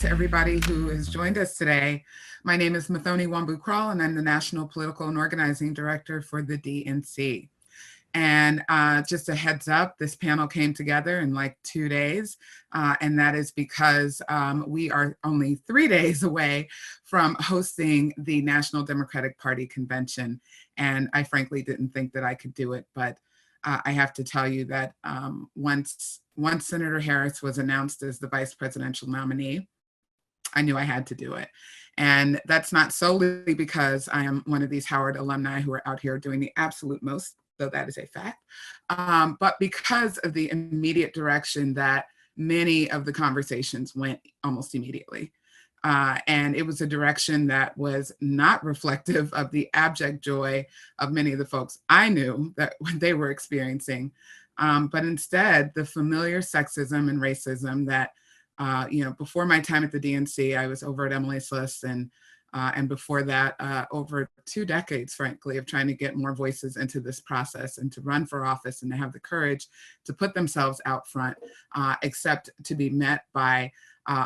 to everybody who has joined us today. My name is Muthoni Wambu Kraal, and I'm the National Political and Organizing Director for the DNC. And just a heads up, this panel came together in like 2 days, and that is because we are only 3 days away from hosting the National Democratic Party convention. And I frankly didn't think that I could do it, but I have to tell you that once Senator Harris was announced as the vice presidential nominee, I knew I had to do it. And that's not solely because I am one of these Howard alumni who are out here doing the absolute most, though that is a fact, but because of the immediate direction that many of the conversations went almost immediately. And it was a direction that was not reflective of the abject joy of many of the folks I knew that they were experiencing, but instead the familiar sexism and racism that, before my time at the DNC, I was over at Emily's List, and before that, over 2 decades, frankly, of trying to get more voices into this process and to run for office and to have the courage to put themselves out front, except to be met by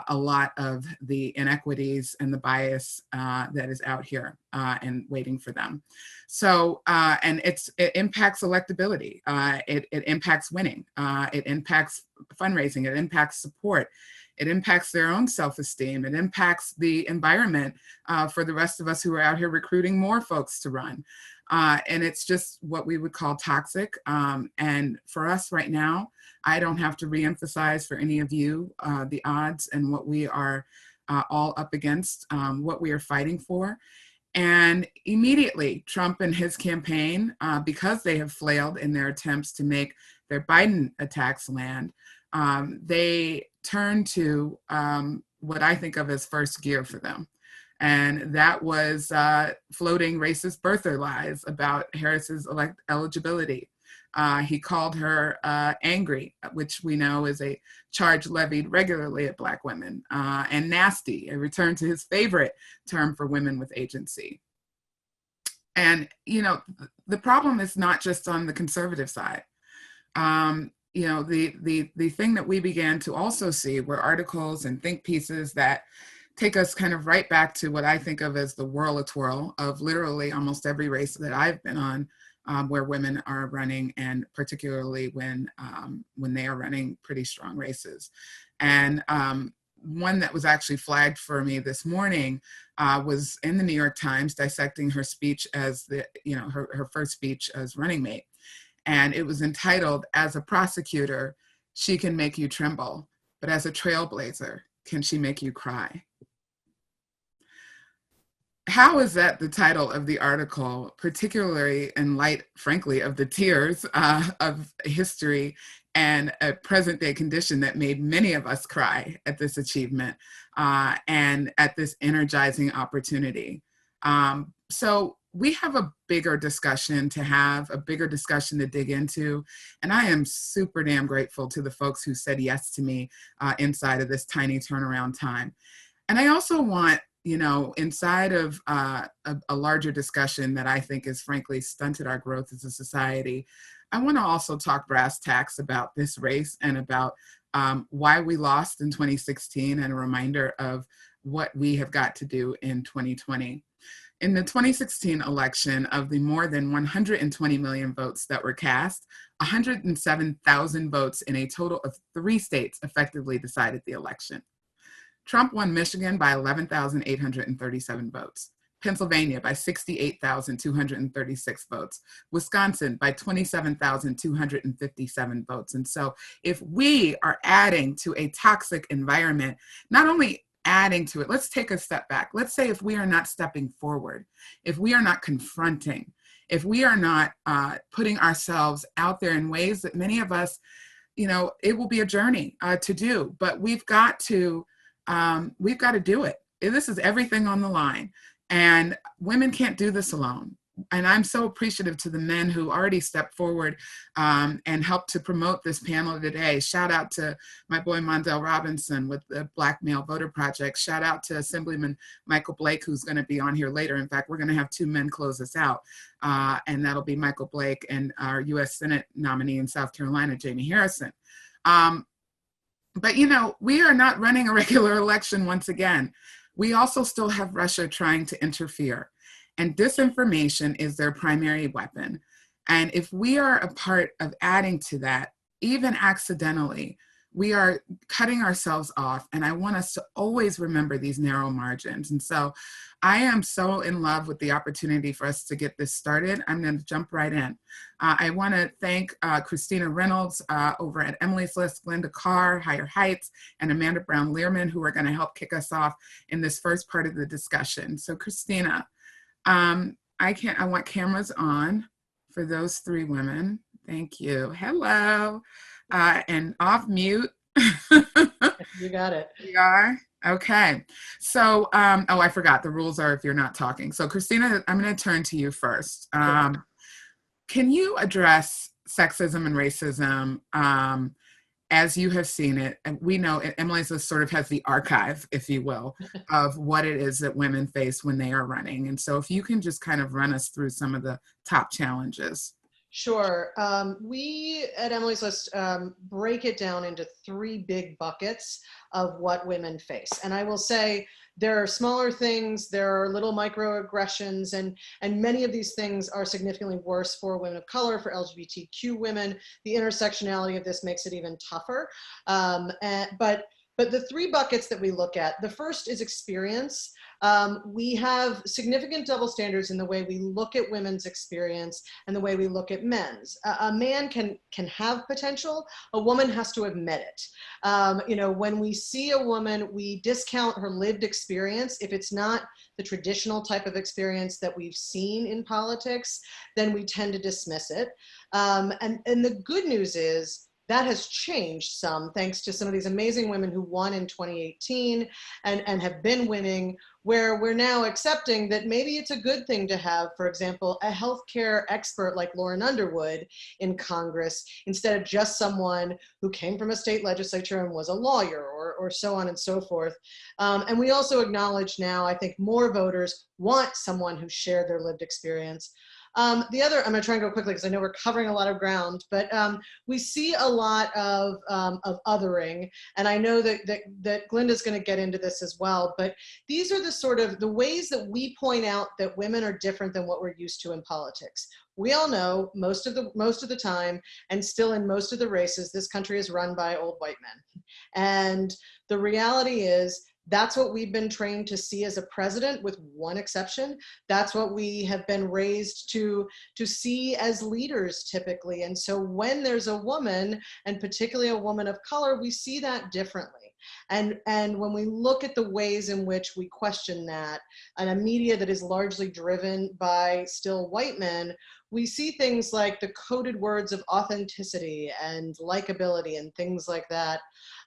a lot of the inequities and the bias that is out here and waiting for them. So, and it impacts electability. It impacts winning. It impacts fundraising. It impacts support. It impacts their own self-esteem. It impacts the environment for the rest of us who are out here recruiting more folks to run. And it's just what we would call toxic. And for us right now, I don't have to reemphasize for any of you the odds and what we are all up against, what we are fighting for. And immediately, Trump and his campaign, because they have flailed in their attempts to make their Biden attacks land, they turn to what I think of as first gear for them. And that was floating racist birther lies about Harris's eligibility. He called her angry, which we know is a charge levied regularly at Black women, and nasty, a return to his favorite term for women with agency. And, the problem is not just on the conservative side. The thing that we began to also see were articles and think pieces that take us kind of right back to what I think of as the whirl-a-twirl of literally almost every race that I've been on, where women are running, and particularly when they are running pretty strong races. And one that was actually flagged for me this morning was in the New York Times, dissecting her speech as her first speech as running mate. And it was entitled, "As a prosecutor, she can make you tremble, but as a trailblazer, can she make you cry?" How is that the title of the article, particularly in light, frankly, of the tears of history and a present day condition that made many of us cry at this achievement and at this energizing opportunity? So we have a bigger discussion to have, a bigger discussion to dig into. And I am super damn grateful to the folks who said yes to me inside of this tiny turnaround time. And I also want, inside of a larger discussion that I think has frankly stunted our growth as a society, I want to also talk brass tacks about this race and about why we lost in 2016 and a reminder of what we have got to do in 2020. In the 2016 election, of the more than 120 million votes that were cast, 107,000 votes in a total of 3 states effectively decided the election. Trump won Michigan by 11,837 votes, Pennsylvania by 68,236 votes, Wisconsin by 27,257 votes. And so if we are adding to a toxic environment, not only adding to it, let's take a step back. Let's say if we are not stepping forward, if we are not confronting, if we are not putting ourselves out there in ways that many of us, it will be a journey to do, but we've got to do it. This is everything on the line, and women can't do this alone. And I'm so appreciative to the men who already stepped forward and helped to promote this panel today. Shout out to my boy Mondell Robinson with the Black Male Voter Project. Shout out to Assemblyman Michael Blake, who's going to be on here later. In fact, we're going to have 2 men close us out, and that'll be Michael Blake and our U.S. Senate nominee in South Carolina, Jaime Harrison. But, you know, we are not running a regular election once again. We also still have Russia trying to interfere, and disinformation is their primary weapon. And if we are a part of adding to that, even accidentally, we are cutting ourselves off. And I want us to always remember these narrow margins. And so I am so in love with the opportunity for us to get this started. I'm going to jump right in. I want to thank Christina Reynolds over at Emily's List, Glynda Carr, Higher Heights, and Amanda Brown Lierman, who are going to help kick us off in this first part of the discussion. So Christina, I want cameras on for those three women. Thank you. Hello. And off mute. You got it. We are. Okay. So, oh, I forgot. The rules are if you're not talking. So Christina, I'm going to turn to you first. Can you address sexism and racism as you have seen it? And we know Emily's List sort of has the archive, if you will, of what it is that women face when they are running. And so if you can just kind of run us through some of the top challenges. Sure. We at Emily's List break it down into three big buckets of what women face. And I will say there are smaller things, there are little microaggressions, and many of these things are significantly worse for women of color, for LGBTQ women. The intersectionality of this makes it even tougher. But the three buckets that we look at, the first is experience. We have significant double standards in the way we look at women's experience and the way we look at men's. A man can have potential, a woman has to admit it. You know, when we see a woman, we discount her lived experience. If it's not the traditional type of experience that we've seen in politics, then we tend to dismiss it. And the good news is, that has changed some thanks to some of these amazing women who won in 2018 and have been winning, where we're now accepting that maybe it's a good thing to have, for example, a healthcare expert like Lauren Underwood in Congress, instead of just someone who came from a state legislature and was a lawyer or so on and so forth. And we also acknowledge now, I think more voters want someone who shared their lived experience. The other, I'm going to try and go quickly because I know we're covering a lot of ground, but we see a lot of othering, and I know that Glynda's going to get into this as well, but these are the sort of the ways that we point out that women are different than what we're used to in politics. We all know most of the time, and still in most of the races, this country is run by old white men. And the reality is, that's what we've been trained to see as a president, with one exception. That's what we have been raised to see as leaders typically. And so when there's a woman, and particularly a woman of color, we see that differently. And when we look at the ways in which we question that, and a media that is largely driven by still white men, we see things like the coded words of authenticity and likability and things like that.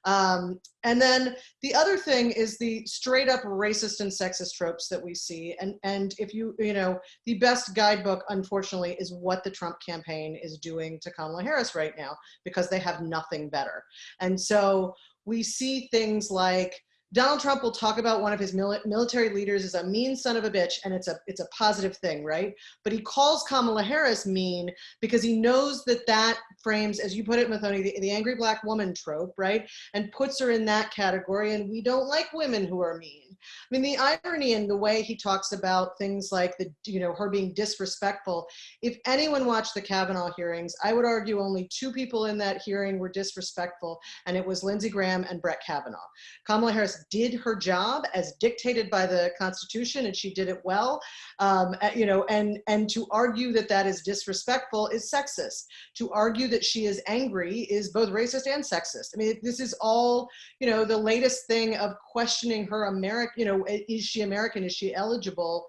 And then the other thing is the straight up racist and sexist tropes that we see. And if you know, the best guidebook, unfortunately, is what the Trump campaign is doing to Kamala Harris right now, because they have nothing better. And so we see things like Donald Trump will talk about one of his military leaders as a mean son of a bitch, and it's a positive thing, right? But he calls Kamala Harris mean because he knows that frames, as you put it, Muthoni, the angry black woman trope, right? And puts her in that category, and we don't like women who are mean. I mean, the irony in the way he talks about things like her being disrespectful. If anyone watched the Kavanaugh hearings, I would argue only two people in that hearing were disrespectful, and it was Lindsey Graham and Brett Kavanaugh. Kamala Harris did her job as dictated by the Constitution, and she did it well. And to argue that is disrespectful is sexist. To argue that she is angry is both racist and sexist. I mean, this is all, the latest thing of questioning her is she American? Is she eligible?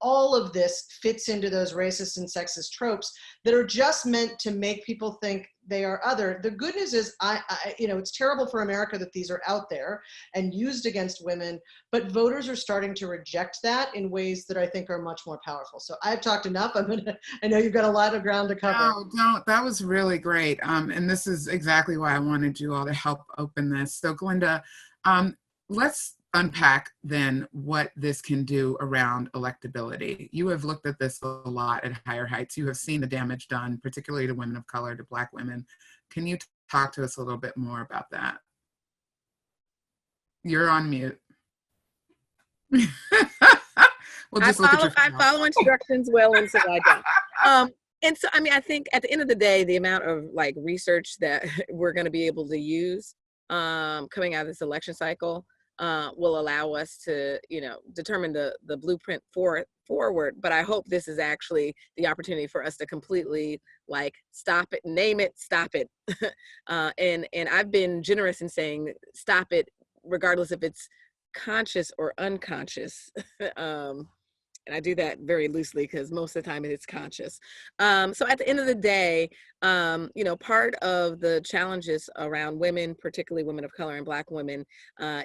All of this fits into those racist and sexist tropes that are just meant to make people think they are other. The good news is, it's terrible for America that these are out there and used against women, but voters are starting to reject that in ways that I think are much more powerful. So I've talked enough. I know you've got a lot of ground to cover. No, that was really great. And this is exactly why I wanted you all to help open this. So Glynda, let's unpack then what this can do around electability. You have looked at this a lot at Higher Heights. You have seen the damage done, particularly to women of color, to Black women. Can you talk to us a little bit more about that. You're on mute. We'll just look at your I follow instructions well, and so I don't. And so, I mean, I think at the end of the day, the amount of like research that we're going to be able to use coming out of this election cycle will allow us to, you know, determine the blueprint forward. But I hope this is actually the opportunity for us to completely like stop it, name it, stop it. And I've been generous in saying stop it, regardless if it's conscious or unconscious. And I do that very loosely because most of the time it's conscious. So at the end of the day, you know, part of the challenges around women, particularly women of color and Black women,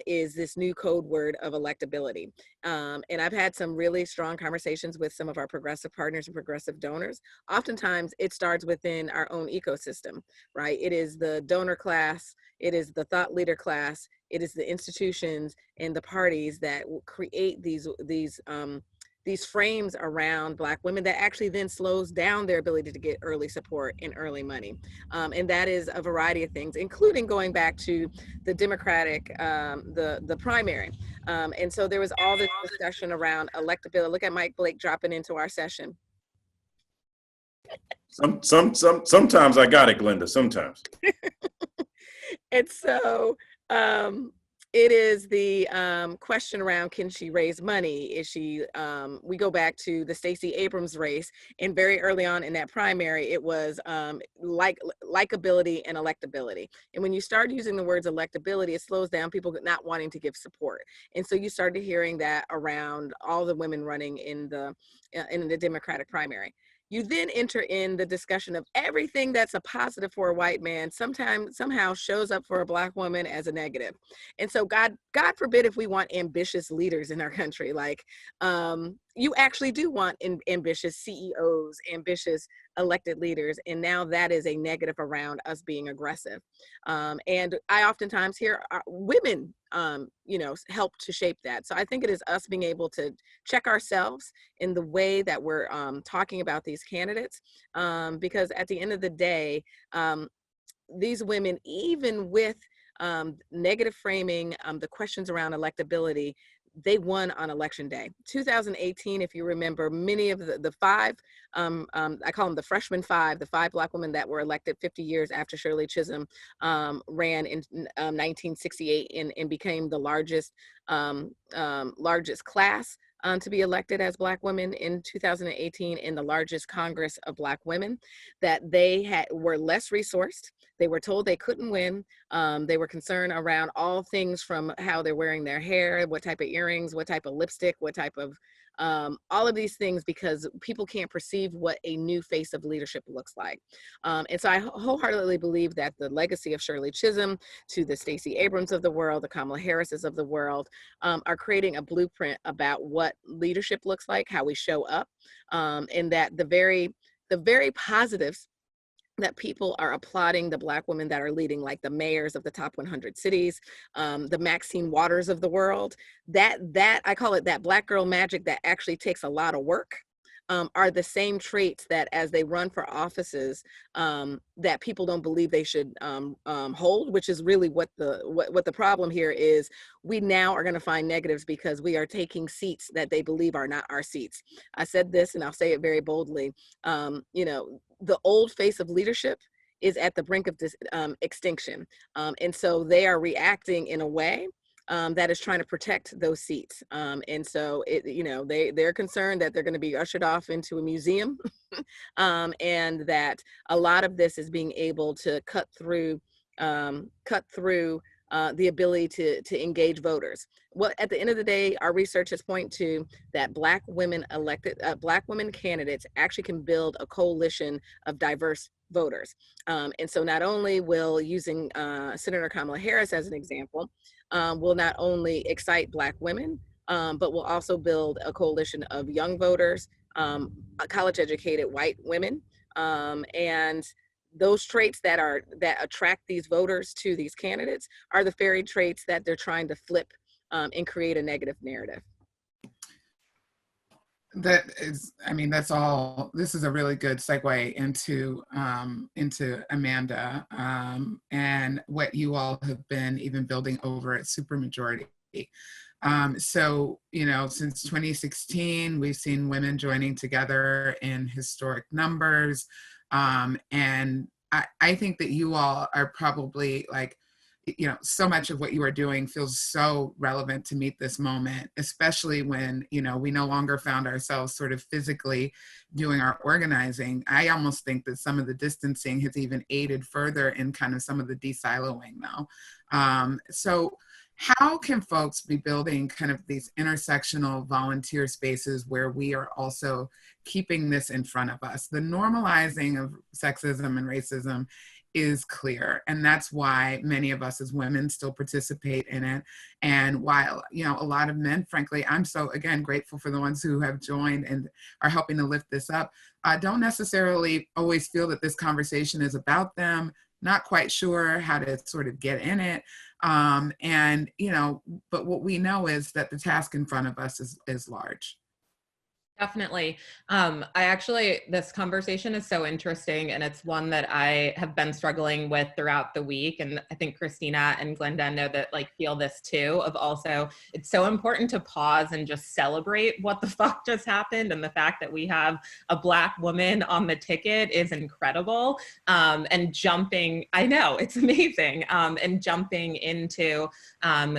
is this new code word of electability. And I've had some really strong conversations with some of our progressive partners and progressive donors. Oftentimes it starts within our own ecosystem, right? It is the donor class, it is the thought leader class, it is the institutions and the parties that will create these frames around Black women that actually then slows down their ability to get early support and early money. And that is a variety of things, including going back to the Democratic, the primary. And so there was all this discussion around electability. Look at Mike Blake dropping into our session. Sometimes I got it, Glynda, sometimes. And so, it is the question around, can she raise money? Is she, we go back to the Stacey Abrams race, and very early on in that primary, it was likability and electability. And when you start using the words electability, it slows down people not wanting to give support. And so you started hearing that around all the women running in the Democratic primary. You then enter in the discussion of everything that's a positive for a white man somehow shows up for a Black woman as a negative. And so God forbid if we want ambitious leaders in our country, like you actually do want ambitious CEOs, ambitious elected leaders. And now that is a negative around us being aggressive. And I oftentimes hear women, you know, help to shape that. So I think it is us being able to check ourselves in the way that we're talking about these candidates, because at the end of the day, these women, even with negative framing, the questions around electability, they won on election day. 2018, if you remember, many of the five, I call them the freshman five, the five Black women that were elected 50 years after Shirley Chisholm ran in 1968 and became the largest class to be elected as Black women in 2018 in the largest Congress of Black women, that they were less resourced. They were told they couldn't win. They were concerned around all things from how they're wearing their hair, what type of earrings, what type of lipstick, what type of all of these things, because people can't perceive what a new face of leadership looks like. And so I wholeheartedly believe that the legacy of Shirley Chisholm to the Stacey Abrams of the world, the Kamala Harrises of the world, are creating a blueprint about what leadership looks like, how we show up, and that the very positives that people are applauding the Black women that are leading, like the mayors of the top 100 cities, the Maxine Waters of the world, that I call it that Black girl magic that actually takes a lot of work, are the same traits that as they run for offices, that people don't believe they should hold, which is really what the problem here is. We now are going to find negatives because we are taking seats that they believe are not our seats. I said this, and I'll say it very boldly. You know, the old face of leadership is at the brink of extinction. And so they are reacting in a way that is trying to protect those seats. And so, you know, they're concerned that they're going to be ushered off into a museum, and that a lot of this is being able to cut through the ability to engage voters. Well, at the end of the day, our research has pointed to that Black women candidates actually can build a coalition of diverse voters. And so not only will using Senator Kamala Harris as an example, will not only excite Black women, but will also build a coalition of young voters, college-educated white women, and those traits that attract these voters to these candidates are the very traits that they're trying to flip and create a negative narrative. That is, I mean, that's all. This is a really good segue into Amanda and what you all have been even building over at Supermajority. So, you know, since 2016, we've seen women joining together in historic numbers, and I think that you all are probably like, you know, so much of what you are doing feels so relevant to meet this moment, especially when, you know, we no longer found ourselves sort of physically doing our organizing. I almost think that some of the distancing has even aided further in kind of some of the de-siloing now. So how can folks be building kind of these intersectional volunteer spaces where we are also keeping this in front of us? The normalizing of sexism and racism is clear, and that's why many of us as women still participate in it. And while, you know, a lot of men, frankly, I'm so, again, grateful for the ones who have joined and are helping to lift this up, don't necessarily always feel that this conversation is about them, not quite sure how to sort of get in it. And, you know, but what we know is that the task in front of us is large. Definitely. This conversation is so interesting, and it's one that I have been struggling with throughout the week. And I think Christina and Glynda know that, like, feel this too, of also, it's so important to pause and just celebrate what the fuck just happened. And the fact that we have a Black woman on the ticket is incredible. And jumping, I know, it's amazing. And jumping into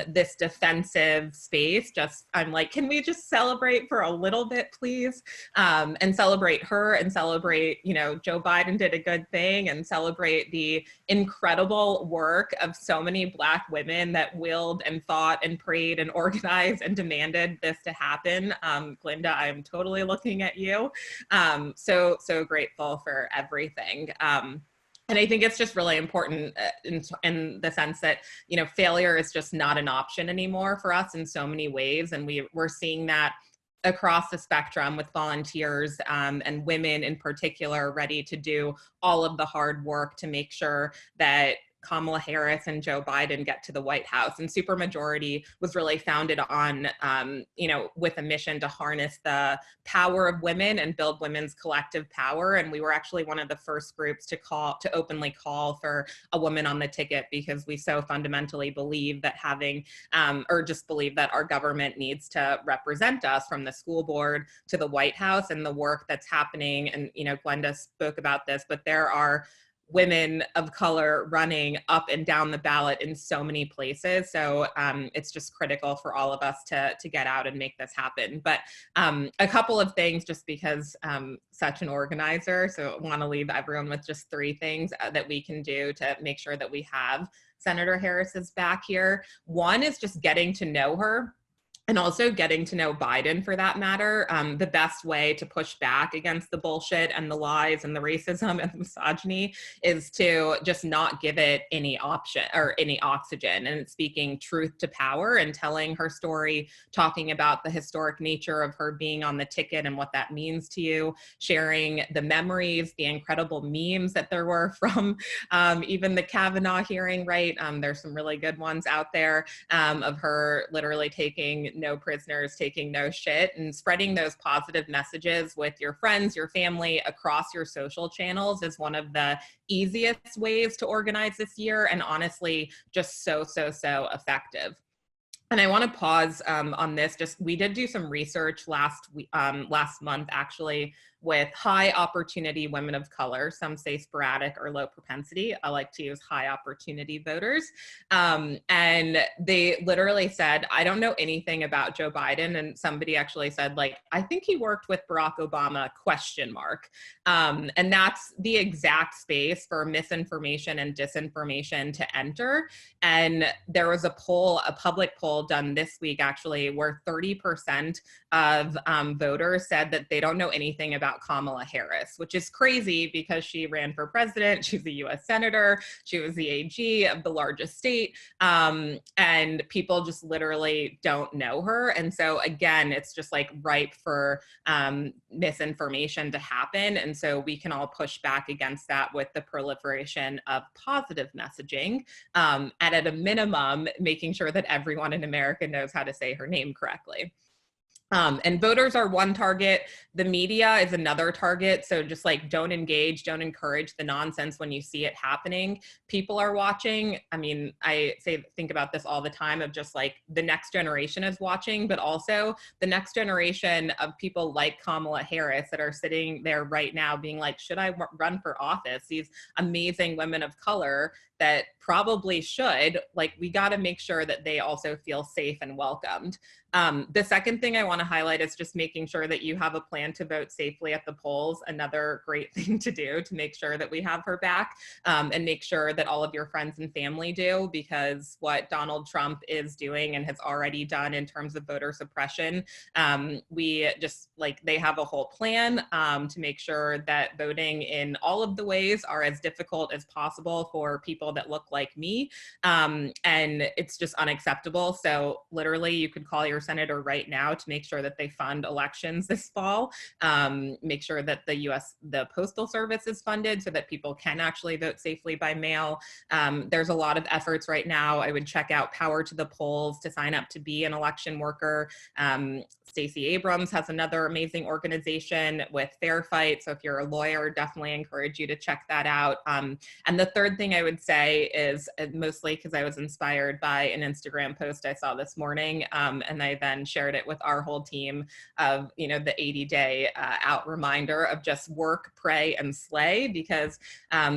this defensive space, I'm like, can we just celebrate for a little bit, please? And celebrate her, and celebrate, you know, Joe Biden did a good thing, and celebrate the incredible work of so many Black women that willed and fought and prayed and organized and demanded this to happen. Glynda, I am totally looking at you. So grateful for everything. And I think it's just really important in the sense that, you know, failure is just not an option anymore for us in so many ways. And we're seeing that across the spectrum with volunteers and women in particular ready to do all of the hard work to make sure that Kamala Harris and Joe Biden get to the White House. And Supermajority was really founded on, you know, with a mission to harness the power of women and build women's collective power. And we were actually one of the first groups to openly call for a woman on the ticket, because we so fundamentally believe that believe that our government needs to represent us, from the school board to the White House, and the work that's happening. And, you know, Glynda spoke about this, but there are women of color running up and down the ballot in so many places. So it's just critical for all of us to get out and make this happen. But a couple of things, just because such an organizer, so I want to leave everyone with just 3 things that we can do to make sure that we have Senator Harris's back here. One is just getting to know her, and also getting to know Biden, for that matter. The best way to push back against the bullshit and the lies and the racism and the misogyny is to just not give it any option or any oxygen. And speaking truth to power and telling her story, talking about the historic nature of her being on the ticket and what that means to you, sharing the memories, the incredible memes that there were from even the Kavanaugh hearing, right? There's some really good ones out there of her literally taking no prisoners, taking no shit, and spreading those positive messages with your friends, your family, across your social channels is one of the easiest ways to organize this year, and honestly, just so effective. And I want to pause on this. We did do some research last month, actually, with high opportunity women of color. Some say sporadic or low propensity. I like to use high opportunity voters. And they literally said, I don't know anything about Joe Biden. And somebody actually said, like, I think he worked with Barack Obama, ? And that's the exact space for misinformation and disinformation to enter. And there was a public poll done this week, actually, where 30% of voters said that they don't know anything about Kamala Harris, which is crazy because she ran for president. She's a US senator. She was the AG of the largest state. And people just literally don't know her. And so again, it's just like ripe for misinformation to happen. And so we can all push back against that with the proliferation of positive messaging, and at a minimum, making sure that everyone in America knows how to say her name correctly. And voters are one target. The media is another target. So just like, don't engage, don't encourage the nonsense when you see it happening. People are watching. I mean, think about this all the time of just like the next generation is watching, but also the next generation of people like Kamala Harris that are sitting there right now being like, should I run for office? These amazing women of color that probably should, like, we got to make sure that they also feel safe and welcomed. The second thing I want to highlight is just making sure that you have a plan to vote safely at the polls. Another great thing to do to make sure that we have her back, and make sure that all of your friends and family do, because what Donald Trump is doing and has already done in terms of voter suppression, we just like, they have a whole plan to make sure that voting in all of the ways are as difficult as possible for people that look like me. And it's just unacceptable. So literally you could call your senator right now to make sure that they fund elections this fall, make sure that the Postal Service is funded so that people can actually vote safely by mail. There's a lot of efforts right now. I would check out Power to the Polls to sign up to be an election worker. Stacey Abrams has another amazing organization with Fair Fight. So if you're a lawyer, definitely encourage you to check that out. And the third thing I would say is, mostly because I was inspired by an Instagram post I saw this morning, and I then shared it with our whole team of, the 80-day out reminder of just work, pray, and slay, because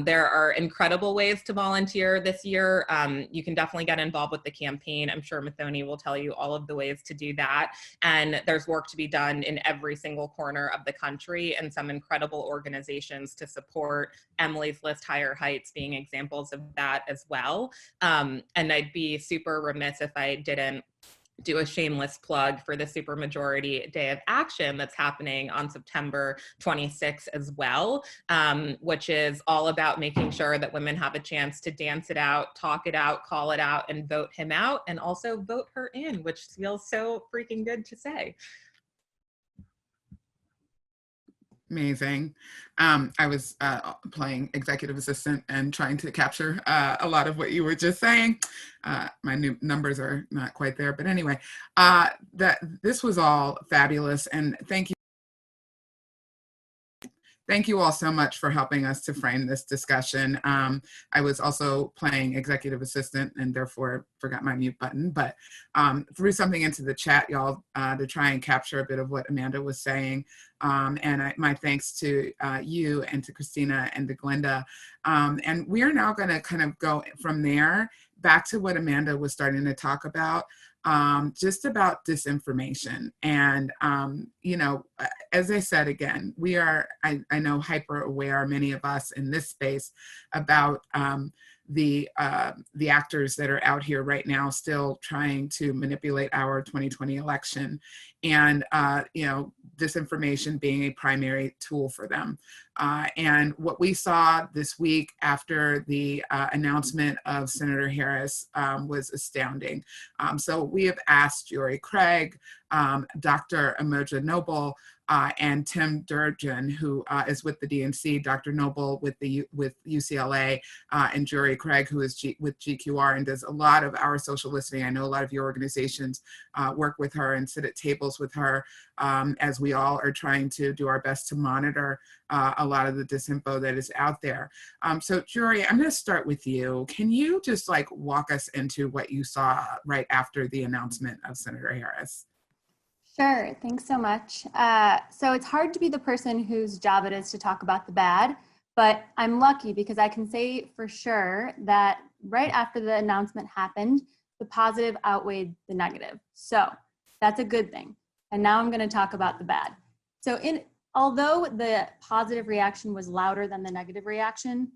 there are incredible ways to volunteer this year. You can definitely get involved with the campaign. I'm sure Muthoni will tell you all of the ways to do that. And there's work to be done in every single corner of the country, and some incredible organizations to support. Emily's List, Higher Heights being examples of that as well. And I'd be super remiss if I didn't do a shameless plug for the Supermajority Day of Action that's happening on September 26th as well, which is all about making sure that women have a chance to dance it out, talk it out, call it out, and vote him out, and also vote her in, which feels so freaking good to say. Amazing. I was playing executive assistant and trying to capture a lot of what you were just saying. My new numbers are not quite there, but anyway, this was all fabulous, and thank you. Thank you all so much for helping us to frame this discussion. I was also playing executive assistant and therefore forgot my mute button, but threw something into the chat, y'all, to try and capture a bit of what Amanda was saying. And my thanks to you and to Christina and to Glynda. And we are now gonna kind of go from there back to what Amanda was starting to talk about, just about disinformation. And, as I said, again, we are, I know, hyper aware, many of us in this space, about the actors that are out here right now still trying to manipulate our 2020 election, and disinformation being a primary tool for them. And what we saw this week after the announcement of Senator Harris was astounding. So we have asked Jiore Craig, Dr. Umoja Noble, and Tim Durigan, who is with the DNC, Dr. Noble with UCLA, and Jiore Craig, who is with GQR and does a lot of our social listening. I know a lot of your organizations work with her and sit at tables with her, as we all are trying to do our best to monitor a lot of the disinfo that is out there. So Jiore, I'm going to start with you. Can you just walk us into what you saw right after the announcement of Senator Harris? Sure, thanks so much. So it's hard to be the person whose job it is to talk about the bad, but I'm lucky because I can say for sure that right after the announcement happened, the positive outweighed the negative. So that's a good thing. And now I'm going to talk about the bad. So although the positive reaction was louder than the negative reaction,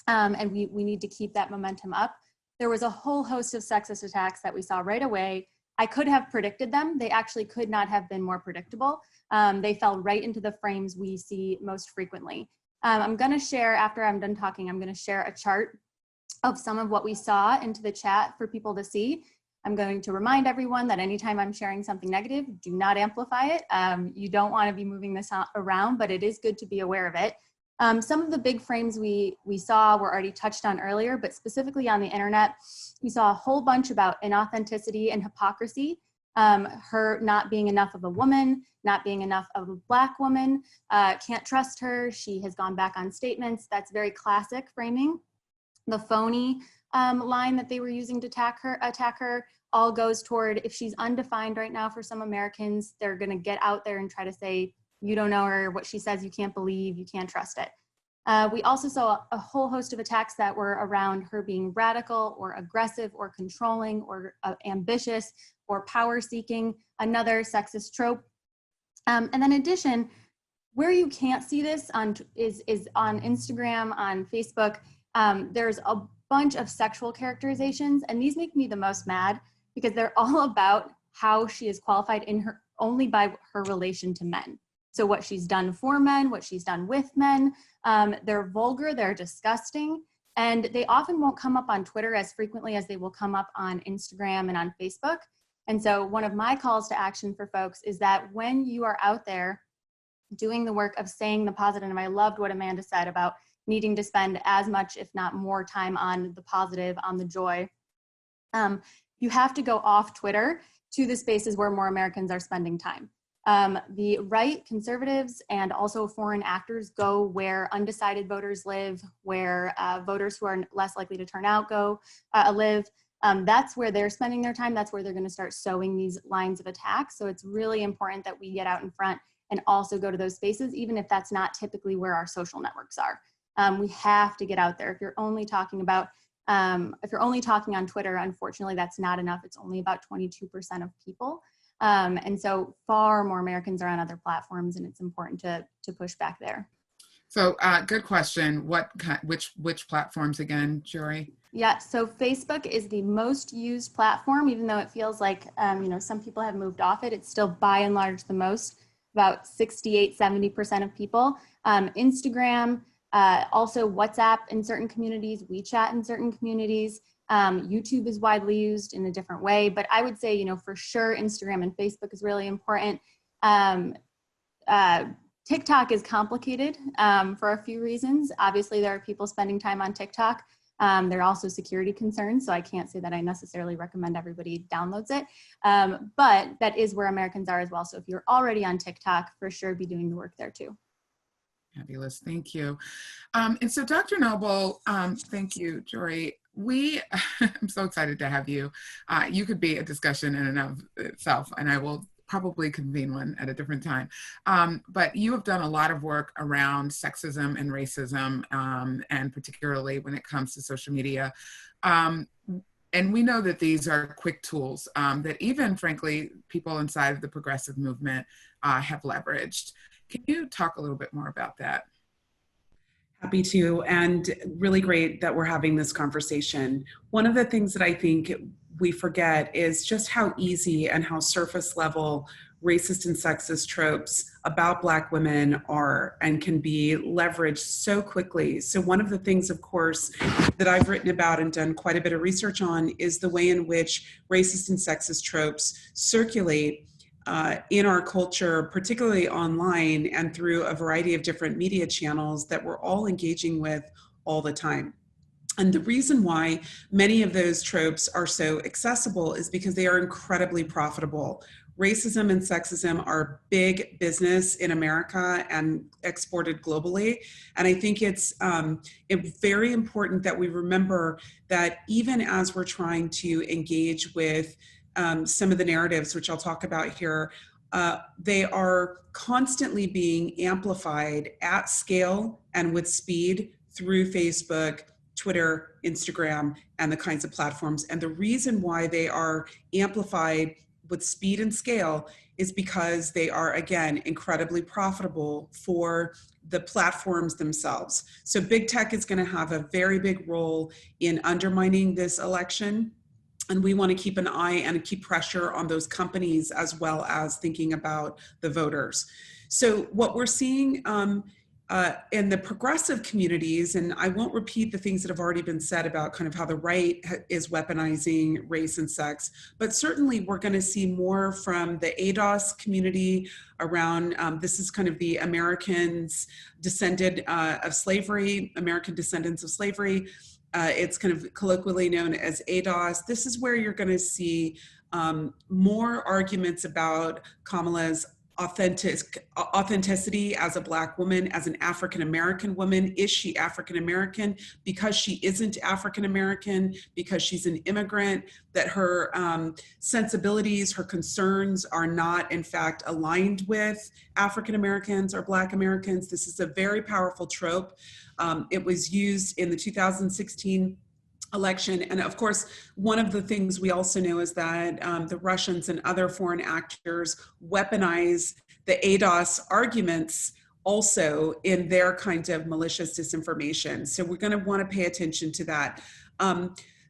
and we need to keep that momentum up, there was a whole host of sexist attacks that we saw right away. I could have predicted them. They actually could not have been more predictable. They fell right into the frames we see most frequently. I'm going to share, after I'm done talking, I'm going to share a chart of some of what we saw into the chat for people to see. I'm going to remind everyone that anytime I'm sharing something negative, do not amplify it. You don't want to be moving this around, but it is good to be aware of it. Some of the big frames we saw were already touched on earlier, but specifically on the internet, we saw a whole bunch about inauthenticity and hypocrisy. her not being enough of a woman, not being enough of a Black woman, can't trust her. She has gone back on statements. That's very classic framing. The phony line that they were using to attack her all goes toward, if she's undefined right now for some Americans, they're going to get out there and try to say, you don't know her, what she says you can't believe, you can't trust it. We also saw a whole host of attacks that were around her being radical or aggressive or controlling or ambitious or power seeking, another sexist trope. And then in addition, where you can't see this is on Instagram, on Facebook. There's a bunch of sexual characterizations, and these make me the most mad because they're all about how she is qualified in her only by her relation to men. So what she's done for men, what she's done with men, they're vulgar, they're disgusting, and they often won't come up on Twitter as frequently as they will come up on Instagram and on Facebook. And so one of my calls to action for folks is that when you are out there doing the work of saying the positive, and I loved what Amanda said about needing to spend as much, if not more time on the positive, on the joy, you have to go off Twitter to the spaces where more Americans are spending time. The right, conservatives, and also foreign actors go where undecided voters live, where voters who are less likely to turn out live. That's where they're spending their time. That's where they're going to start sowing these lines of attack. So it's really important that we get out in front and also go to those spaces, even if that's not typically where our social networks are. We have to get out there. If you're only talking about, if you're only talking on Twitter, unfortunately, that's not enough. It's only about 22% of people. And so far more Americans are on other platforms, and it's important to push back there. So good question. Which platforms again, Jiore? Yeah, so Facebook is the most used platform, even though it feels like, some people have moved off it. It's still by and large the most, about 68, 70% of people. Instagram, also WhatsApp in certain communities, WeChat in certain communities. YouTube is widely used in a different way, but I would say, for sure, Instagram and Facebook is really important. TikTok is complicated for a few reasons. Obviously, there are people spending time on TikTok. There are also security concerns, so I can't say that I necessarily recommend everybody downloads it, but that is where Americans are as well. So if you're already on TikTok, for sure be doing the work there too. Fabulous, thank you. And so Dr. Noble, thank you, Jiore. I'm so excited to have you. You could be a discussion in and of itself, and I will probably convene one at a different time. But you have done a lot of work around sexism and racism, and particularly when it comes to social media. And we know that these are quick tools that even, frankly, people inside of the progressive movement have leveraged. Can you talk a little bit more about that? Happy to, and really great that we're having this conversation. One of the things that I think we forget is just how easy and how surface level racist and sexist tropes about Black women are and can be leveraged so quickly. So one of the things, of course, that I've written about and done quite a bit of research on is the way in which racist and sexist tropes circulate in our culture, particularly online and through a variety of different media channels that we're all engaging with all the time. And the reason why many of those tropes are so accessible is because they are incredibly profitable. Racism and sexism are big business in America and exported globally. And I think it's very important that we remember that even as we're trying to engage with some of the narratives, which I'll talk about here, they are constantly being amplified at scale and with speed through Facebook, Twitter, Instagram, and the kinds of platforms. And the reason why they are amplified with speed and scale is because they are, again, incredibly profitable for the platforms themselves. So big tech is going to have a very big role in undermining this election. And we want to keep an eye and keep pressure on those companies as well as thinking about the voters. So what we're seeing in the progressive communities, and I won't repeat the things that have already been said about kind of how the right is weaponizing race and sex, but certainly we're going to see more from the ADOS community around, this is kind of the Americans descended of slavery, American descendants of slavery. It's kind of colloquially known as ADOS. This is where you're going to see more arguments about Kamala's authenticity as a Black woman, as an African-American woman. Is she African-American? Because she isn't African-American, because she's an immigrant, that her sensibilities, her concerns are not in fact aligned with African-Americans or Black Americans. This is a very powerful trope. It was used in the 2016 election. And of course, one of the things we also know is that the Russians and other foreign actors weaponize the ADOS arguments also in their kind of malicious disinformation. So we're going to want to pay attention to that.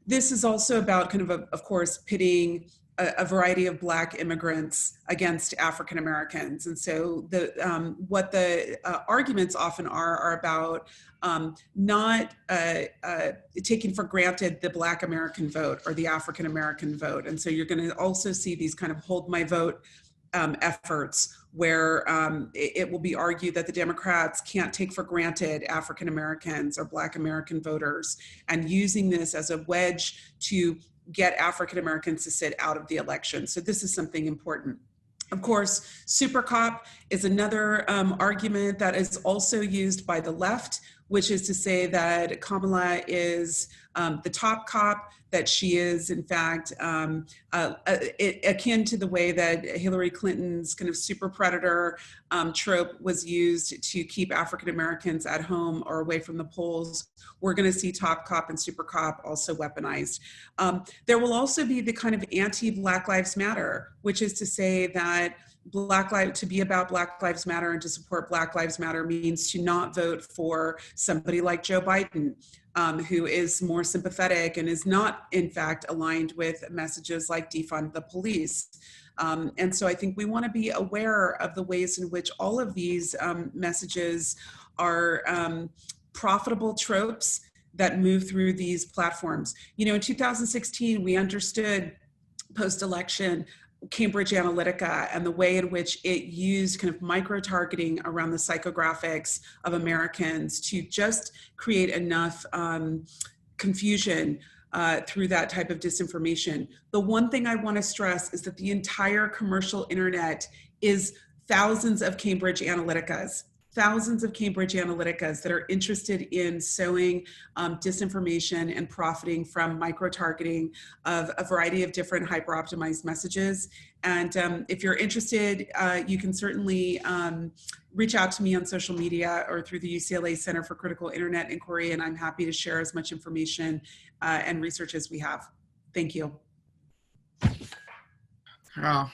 This is also about kind of course, pitting a variety of Black immigrants against African Americans. And so what the arguments often are about not taking for granted the Black American vote or the African American vote. And so you're going to also see these kind of hold my vote efforts where it will be argued that the Democrats can't take for granted African Americans or Black American voters, and using this as a wedge to get African Americans to sit out of the election. So this is something important. Of course, super cop is another argument that is also used by the left, which is to say that Kamala is the top cop, that she is in fact akin to the way that Hillary Clinton's kind of super predator trope was used to keep African Americans at home or away from the polls. We're going to see top cop and super cop also weaponized. There will also be the kind of anti-Black Lives Matter, which is to say that to be about Black Lives Matter and to support Black Lives Matter means to not vote for somebody like Joe Biden, who is more sympathetic and is not, in fact, aligned with messages like defund the police. And so I think we want to be aware of the ways in which all of these messages are profitable tropes that move through these platforms. You know, in 2016, we understood post-election Cambridge Analytica and the way in which it used kind of micro-targeting around the psychographics of Americans to just create enough confusion through that type of disinformation. The one thing I want to stress is that the entire commercial internet is thousands of Cambridge Analyticas that are interested in sowing disinformation and profiting from micro-targeting of a variety of different hyper-optimized messages. And if you're interested, you can certainly reach out to me on social media or through the UCLA Center for Critical Internet Inquiry, and I'm happy to share as much information and research as we have. Thank you. Oh.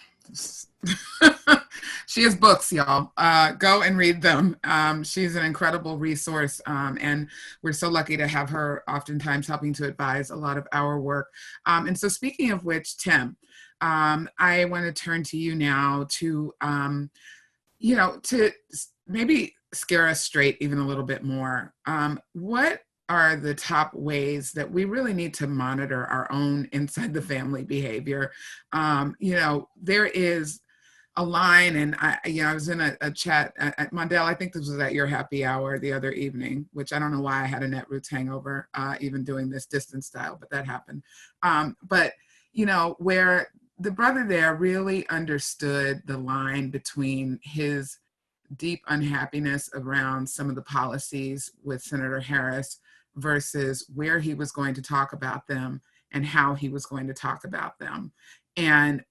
She has books, y'all. Go and read them. She's an incredible resource, and we're so lucky to have her oftentimes helping to advise a lot of our work. And so speaking of which, Tim, I want to turn to you now to, to maybe scare us straight even a little bit more. What are the top ways that we really need to monitor our own inside the family behavior? There is a line, and I was in a chat at Mondale. I think this was at your happy hour the other evening, which I don't know why I had a Netroots hangover, even doing this distance style, but that happened. But where the brother there really understood the line between his deep unhappiness around some of the policies with Senator Harris versus where he was going to talk about them and how he was going to talk about them. And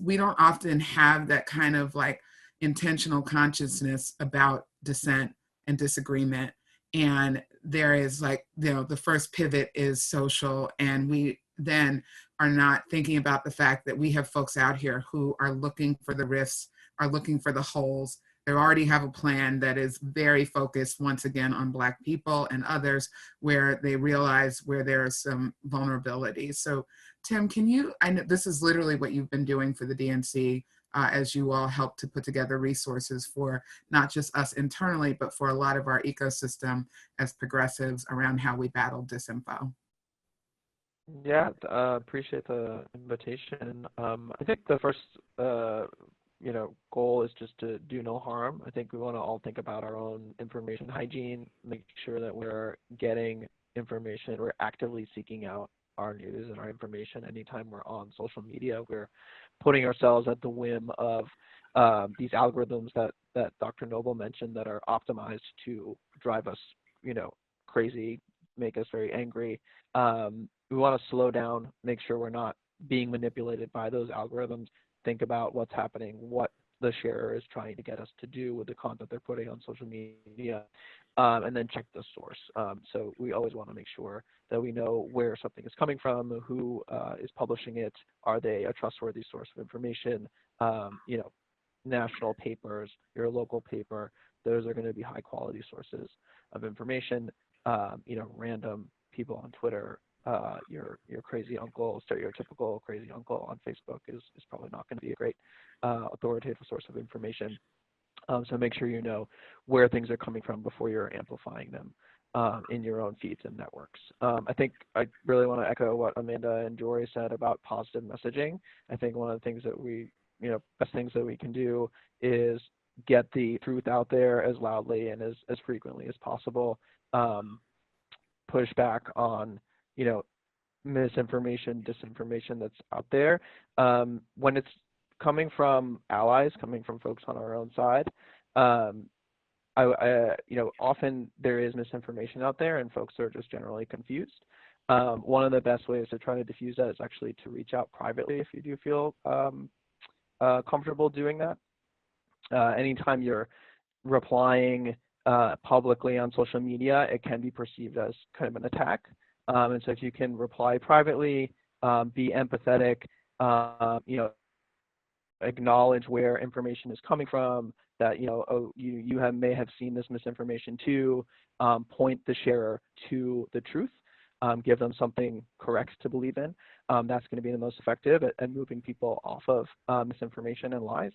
we don't often have that kind of like intentional consciousness about dissent and disagreement. And there is the first pivot is social, and we then are not thinking about the fact that we have folks out here who are looking for the rifts, are looking for the holes. They already have a plan that is very focused, once again, on Black people and others, where they realize where there are some vulnerabilities. So, Tim, I know this is literally what you've been doing for the DNC as you all help to put together resources for not just us internally, but for a lot of our ecosystem as progressives around how we battle disinfo. Yeah, appreciate the invitation. I think the first goal is just to do no harm. I think we want to all think about our own information hygiene, make sure that we're getting information. We're actively seeking out our news and our information. Anytime we're on social media, we're putting ourselves at the whim of these algorithms that Dr. Noble mentioned that are optimized to drive us, crazy, make us very angry. We want to slow down, make sure we're not being manipulated by those algorithms, think about what's happening, what the sharer is trying to get us to do with the content they're putting on social media, and then check the source. So we always want to make sure that we know where something is coming from, who is publishing it, are they a trustworthy source of information, national papers, your local paper, those are going to be high quality sources of information. Random people on Twitter, your crazy uncle, stereotypical crazy uncle on Facebook is probably not going to be a great authoritative source of information. So make sure you know where things are coming from before you're amplifying them in your own feeds and networks. I think I really want to echo what Amanda and Jiore said about positive messaging. I think one of the things that best things that we can do is get the truth out there as loudly and as frequently as possible. Push back on, misinformation, disinformation that's out there. When it's coming from allies, coming from folks on our own side, often there is misinformation out there and folks are just generally confused. One of the best ways to try to diffuse that is actually to reach out privately if you do feel comfortable doing that. Anytime you're replying publicly on social media, it can be perceived as kind of an attack. And so if you can reply privately, be empathetic, acknowledge where information is coming from, that you may have seen this misinformation too, point the sharer to the truth, give them something correct to believe in. That's going to be the most effective at moving people off of misinformation and lies.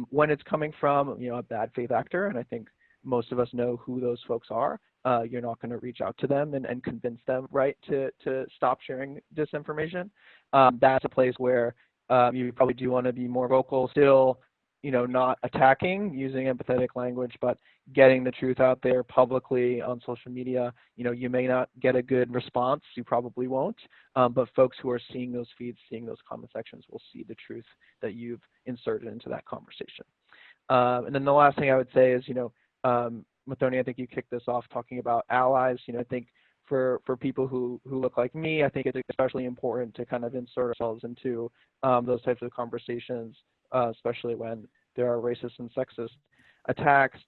When it's coming from a bad faith actor, and I think most of us know who those folks are, you're not going to reach out to them and convince them to stop sharing disinformation. That's a place where you probably do want to be more vocal still, not attacking, using empathetic language, but getting the truth out there publicly on social media. You may not get a good response, you probably won't, but folks who are seeing those feeds, seeing those comment sections will see the truth that you've inserted into that conversation. And then the last thing I would say is, Muthoni, I think you kicked this off talking about allies. I think for people who look like me, I think it's especially important to kind of insert ourselves into those types of conversations, especially when there are racist and sexist attacks.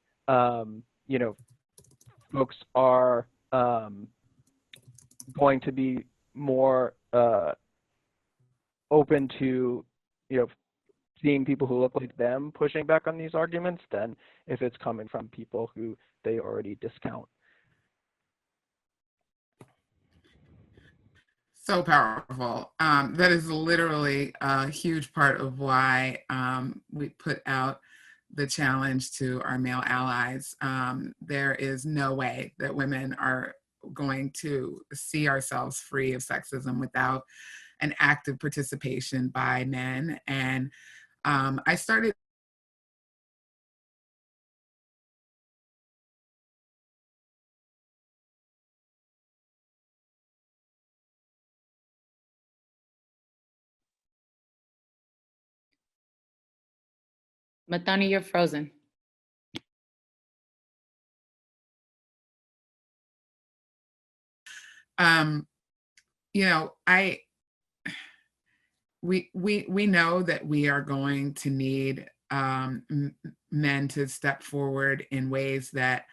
Folks are going to be more open to, seeing people who look like them pushing back on these arguments than if it's coming from people who they already discount. So powerful. That is literally a huge part of why we put out the challenge to our male allies. There is no way that women are going to see ourselves free of sexism without an active participation by men. And I started Muthoni, you're frozen. We know that we are going to need men to step forward in ways that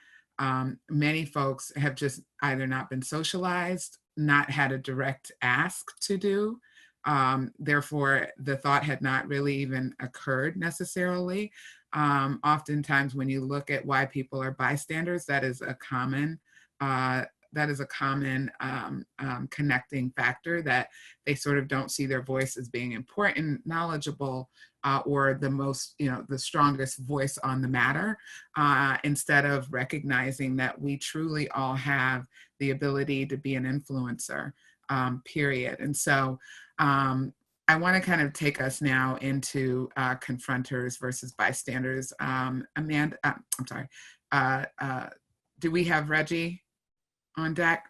many folks have just either not been socialized, not had a direct ask to do. Therefore, the thought had not really even occurred necessarily. Oftentimes, when you look at why people are bystanders, that is a common connecting factor, that they sort of don't see their voice as being important, knowledgeable, or the most, the strongest voice on the matter, instead of recognizing that we truly all have the ability to be an influencer, period. And so I want to kind of take us now into confronters versus bystanders. Amanda, I'm sorry, do we have Reggie on deck?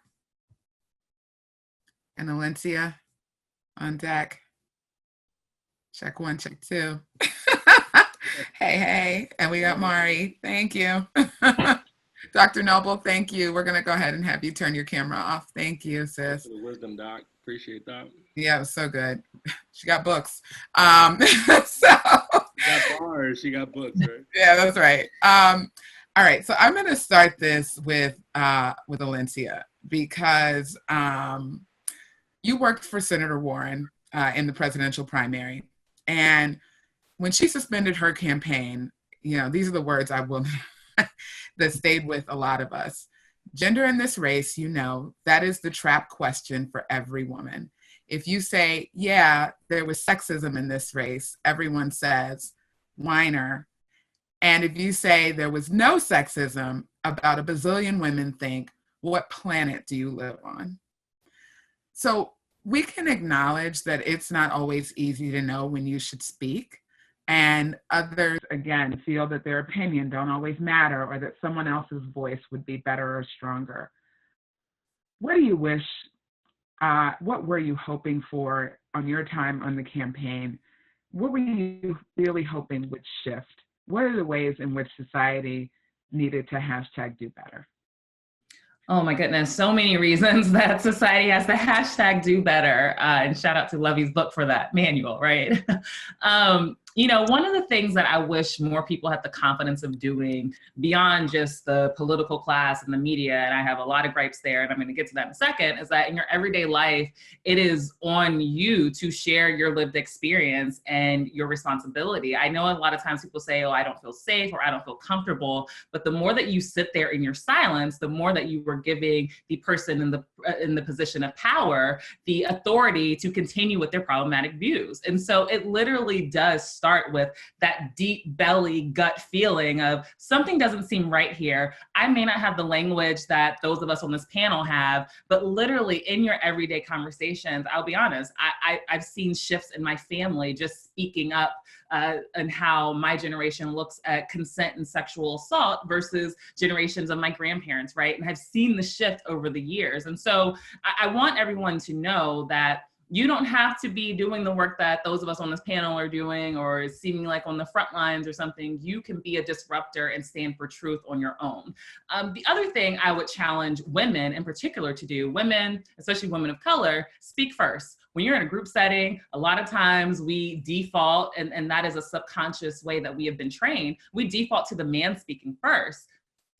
And Alencia on deck. Check 1, check 2. Hey. And we got Mari. Thank you. Dr. Noble, thank you. We're going to go ahead and have you turn your camera off. Thank you, sis. For the wisdom, Doc. Appreciate that. Yeah, it was so good. She got books. So she got bars. She got books, right? Yeah, that's right. All right, so I'm going to start this with Alencia because you worked for Senator Warren in the presidential primary, and when she suspended her campaign, these are the words I will that stayed with a lot of us. Gender in this race, that is the trap question for every woman. If you say, yeah, there was sexism in this race, everyone says, whiner. And if you say there was no sexism, about a bazillion women think, what planet do you live on? So we can acknowledge that it's not always easy to know when you should speak. And others, again, feel that their opinion don't always matter or that someone else's voice would be better or stronger. What do you wish, what were you hoping for on your time on the campaign? What were you really hoping would shift? What are the ways in which society needed to #do better? Oh my goodness, so many reasons that society has to #do better. And shout out to Lovey's book for that manual, right? One of the things that I wish more people had the confidence of doing beyond just the political class and the media, and I have a lot of gripes there, and I'm gonna get to that in a second, is that in your everyday life, it is on you to share your lived experience and your responsibility. I know a lot of times people say, oh, I don't feel safe or I don't feel comfortable, but the more that you sit there in your silence, the more that you were giving the person in the position of power the authority to continue with their problematic views. And so it literally does start with that deep belly gut feeling of something doesn't seem right here. I may not have the language that those of us on this panel have, but literally in your everyday conversations, I'll be honest, I've seen shifts in my family just speaking up and how my generation looks at consent and sexual assault versus generations of my grandparents, right? And I've seen the shift over the years. And so I want everyone to know that you don't have to be doing the work that those of us on this panel are doing or seeming like on the front lines or something. You can be a disruptor and stand for truth on your own. The other thing I would challenge women in particular to do, women, especially women of color, speak first. When you're in a group setting, a lot of times we default, and that is a subconscious way that we have been trained, we default to the man speaking first.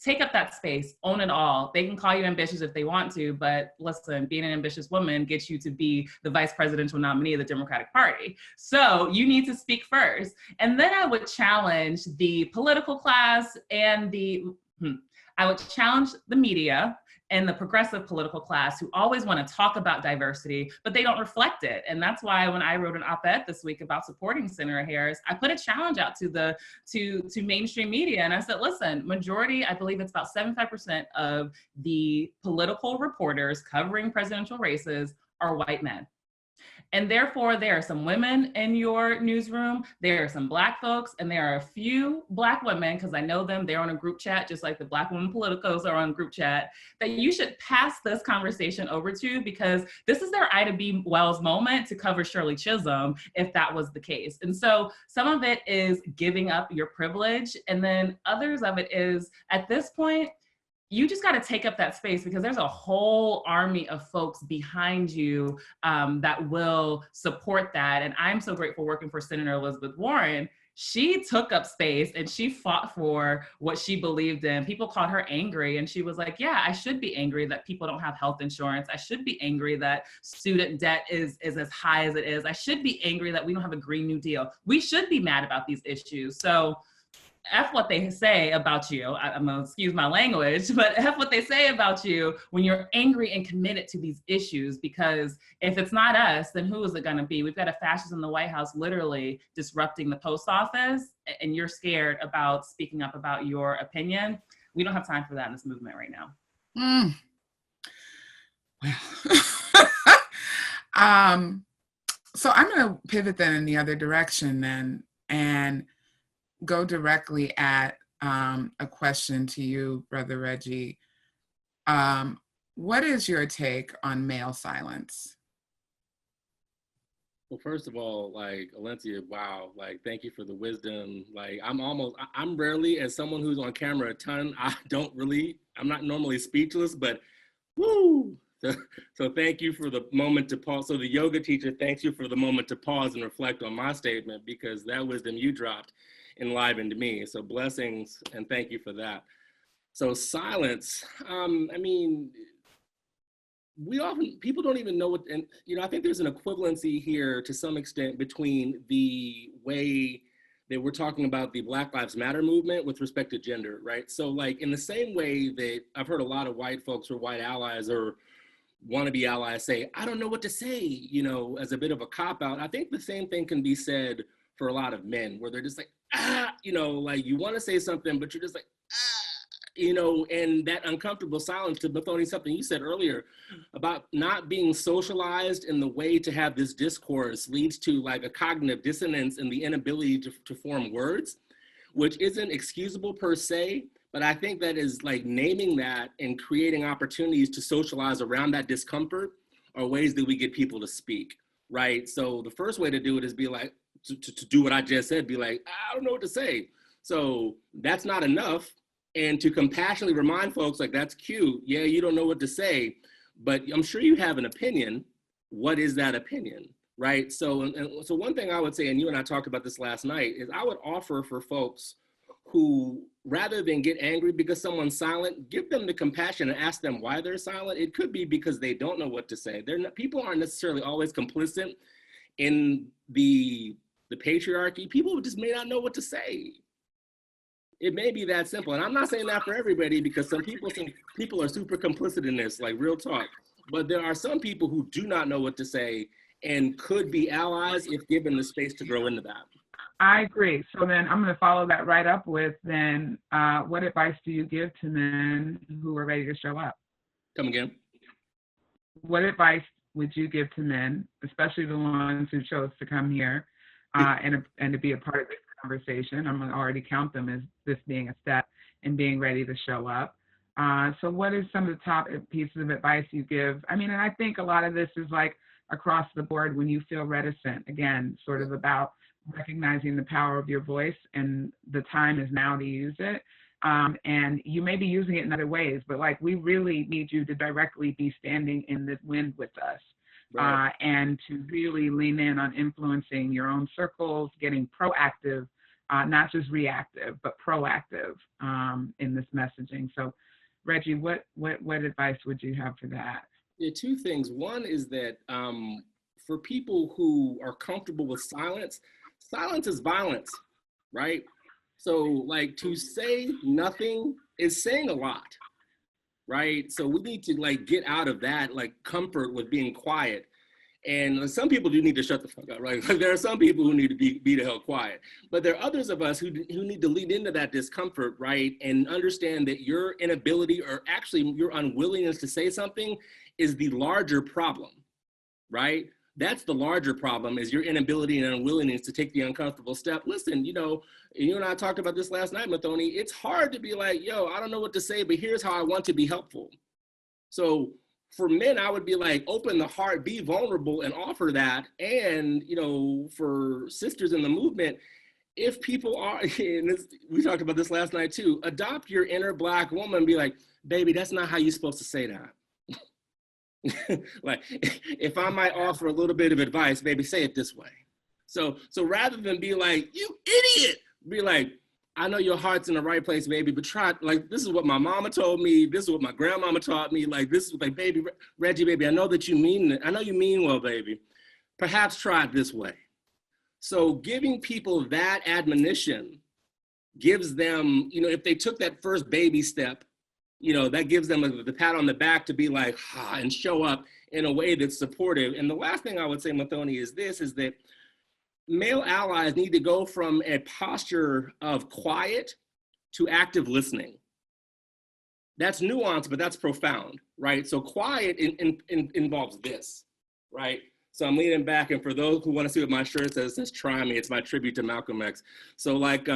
Take up that space, own it all. They can call you ambitious if they want to, but listen, being an ambitious woman gets you to be the vice presidential nominee of the Democratic Party. So you need to speak first. And then I would challenge the political class and I would challenge the media and the progressive political class who always want to talk about diversity, but they don't reflect it. And that's why when I wrote an op-ed this week about supporting Senator Harris, I put a challenge out to mainstream media. And I said, listen, majority, I believe it's about 75% of the political reporters covering presidential races are white men. And therefore, there are some women in your newsroom, there are some Black folks, and there are a few Black women, because I know them, they're on a group chat, just like the Black women politicos are on group chat, that you should pass this conversation over to, because this is their Ida B. Wells moment to cover Shirley Chisholm, if that was the case. And so some of it is giving up your privilege, and then others of it is, at this point, you just got to take up that space because there's a whole army of folks behind you that will support that. And I'm so grateful working for Senator Elizabeth Warren. She took up space and she fought for what she believed in. People called her angry and she was like, yeah, I should be angry that people don't have health insurance. I should be angry that student debt is as high as it is. I should be angry that we don't have a Green New Deal. We should be mad about these issues. So F what they say about you, I'm gonna excuse my language, but F what they say about you when you're angry and committed to these issues, because if it's not us, then who is it gonna be? We've got a fascist in the White House literally disrupting the post office, and you're scared about speaking up about your opinion. We don't have time for that in this movement right now. Well, so I'm gonna pivot then in the other direction then, and go directly at a question to you, Brother Reggie. What is your take on male silence? Well, first of all, like, Alencia, wow, like, thank you for the wisdom. Like, I'm rarely, as someone who's on camera a ton, I'm not normally speechless, but woo. So thank you for the moment to pause. So the yoga teacher, thanks you for the moment to pause and reflect on my statement, because that wisdom you dropped enlivened me. So blessings, and thank you for that. So silence, I mean, people don't even know what, and I think there's an equivalency here to some extent between the way that we're talking about the Black Lives Matter movement with respect to gender, right? So like in the same way that I've heard a lot of white folks or white allies or wannabe allies say, I don't know what to say, as a bit of a cop-out, I think the same thing can be said for a lot of men, where they're just like, like you want to say something, but you're just like, and that uncomfortable silence, to Muthoni, something you said earlier about not being socialized in the way to have this discourse leads to like a cognitive dissonance and the inability to form words, which isn't excusable per se, but I think that is like naming that and creating opportunities to socialize around that discomfort are ways that we get people to speak, right? So the first way to do it is be like, to do what I just said, be like, I don't know what to say. So that's not enough. And to compassionately remind folks, like, that's cute. Yeah, you don't know what to say, but I'm sure you have an opinion. What is that opinion, right? So one thing I would say, and you and I talked about this last night, is I would offer for folks who, rather than get angry because someone's silent, give them the compassion and ask them why they're silent. It could be because they don't know what to say. People aren't necessarily always complicit in the patriarchy. People just may not know what to say. It may be that simple. And I'm not saying that for everybody, because some people think people are super complicit in this, like real talk. But there are some people who do not know what to say and could be allies if given the space to grow into that. I agree. So then I'm going to follow that right up with then, what advice do you give to men who are ready to show up? Come again? What advice would you give to men, especially the ones who chose to come here and to be a part of this conversation? I'm going to already count them as this being a step in being ready to show up. So what is some of the top pieces of advice you give? I mean, and I think a lot of this is like across the board when you feel reticent, again, sort of about recognizing the power of your voice, and the time is now to use it. And you may be using it in other ways, but like we really need you to directly be standing in the wind with us. Right. And to really lean in on influencing your own circles, getting proactive, not just reactive, but proactive in this messaging. So Reggie, what advice would you have for that? Yeah, two things. One is that for people who are comfortable with silence, silence is violence, right? So like to say nothing is saying a lot, right? So we need to like get out of that like comfort with being quiet. And some people do need to shut the fuck up, right? Like there are some people who need to be the hell quiet, but there are others of us who need to lean into that discomfort, right? And understand that your inability, or actually your unwillingness to say something, is the larger problem, right? That's the larger problem, is your inability and unwillingness to take the uncomfortable step. Listen, you and I talked about this last night, Muthoni. It's hard to be like, yo, I don't know what to say, but here's how I want to be helpful. So for men, I would be like, open the heart, be vulnerable, and offer that. And, for sisters in the movement, if people are, and we talked about this last night too, adopt your inner Black woman and be like, baby, that's not how you're supposed to say that. Like, if I might offer a little bit of advice, baby, say it this way. So rather than be like, you idiot, be like, I know your heart's in the right place, baby, but try, like, this is what my mama told me. This is what my grandmama taught me. Like, this is like, baby, Reggie, baby, I know that you mean it. I know you mean well, baby. Perhaps try it this way. So giving people that admonition gives them, if they took that first baby step, that gives them the pat on the back to be like, and show up in a way that's supportive. And the last thing I would say, Muthoni, is that male allies need to go from a posture of quiet to active listening. That's nuanced, but that's profound, right? So quiet involves this, right? So I'm leaning back, and for those who want to see what my shirt says, it says try me. It's my tribute to Malcolm X. So like,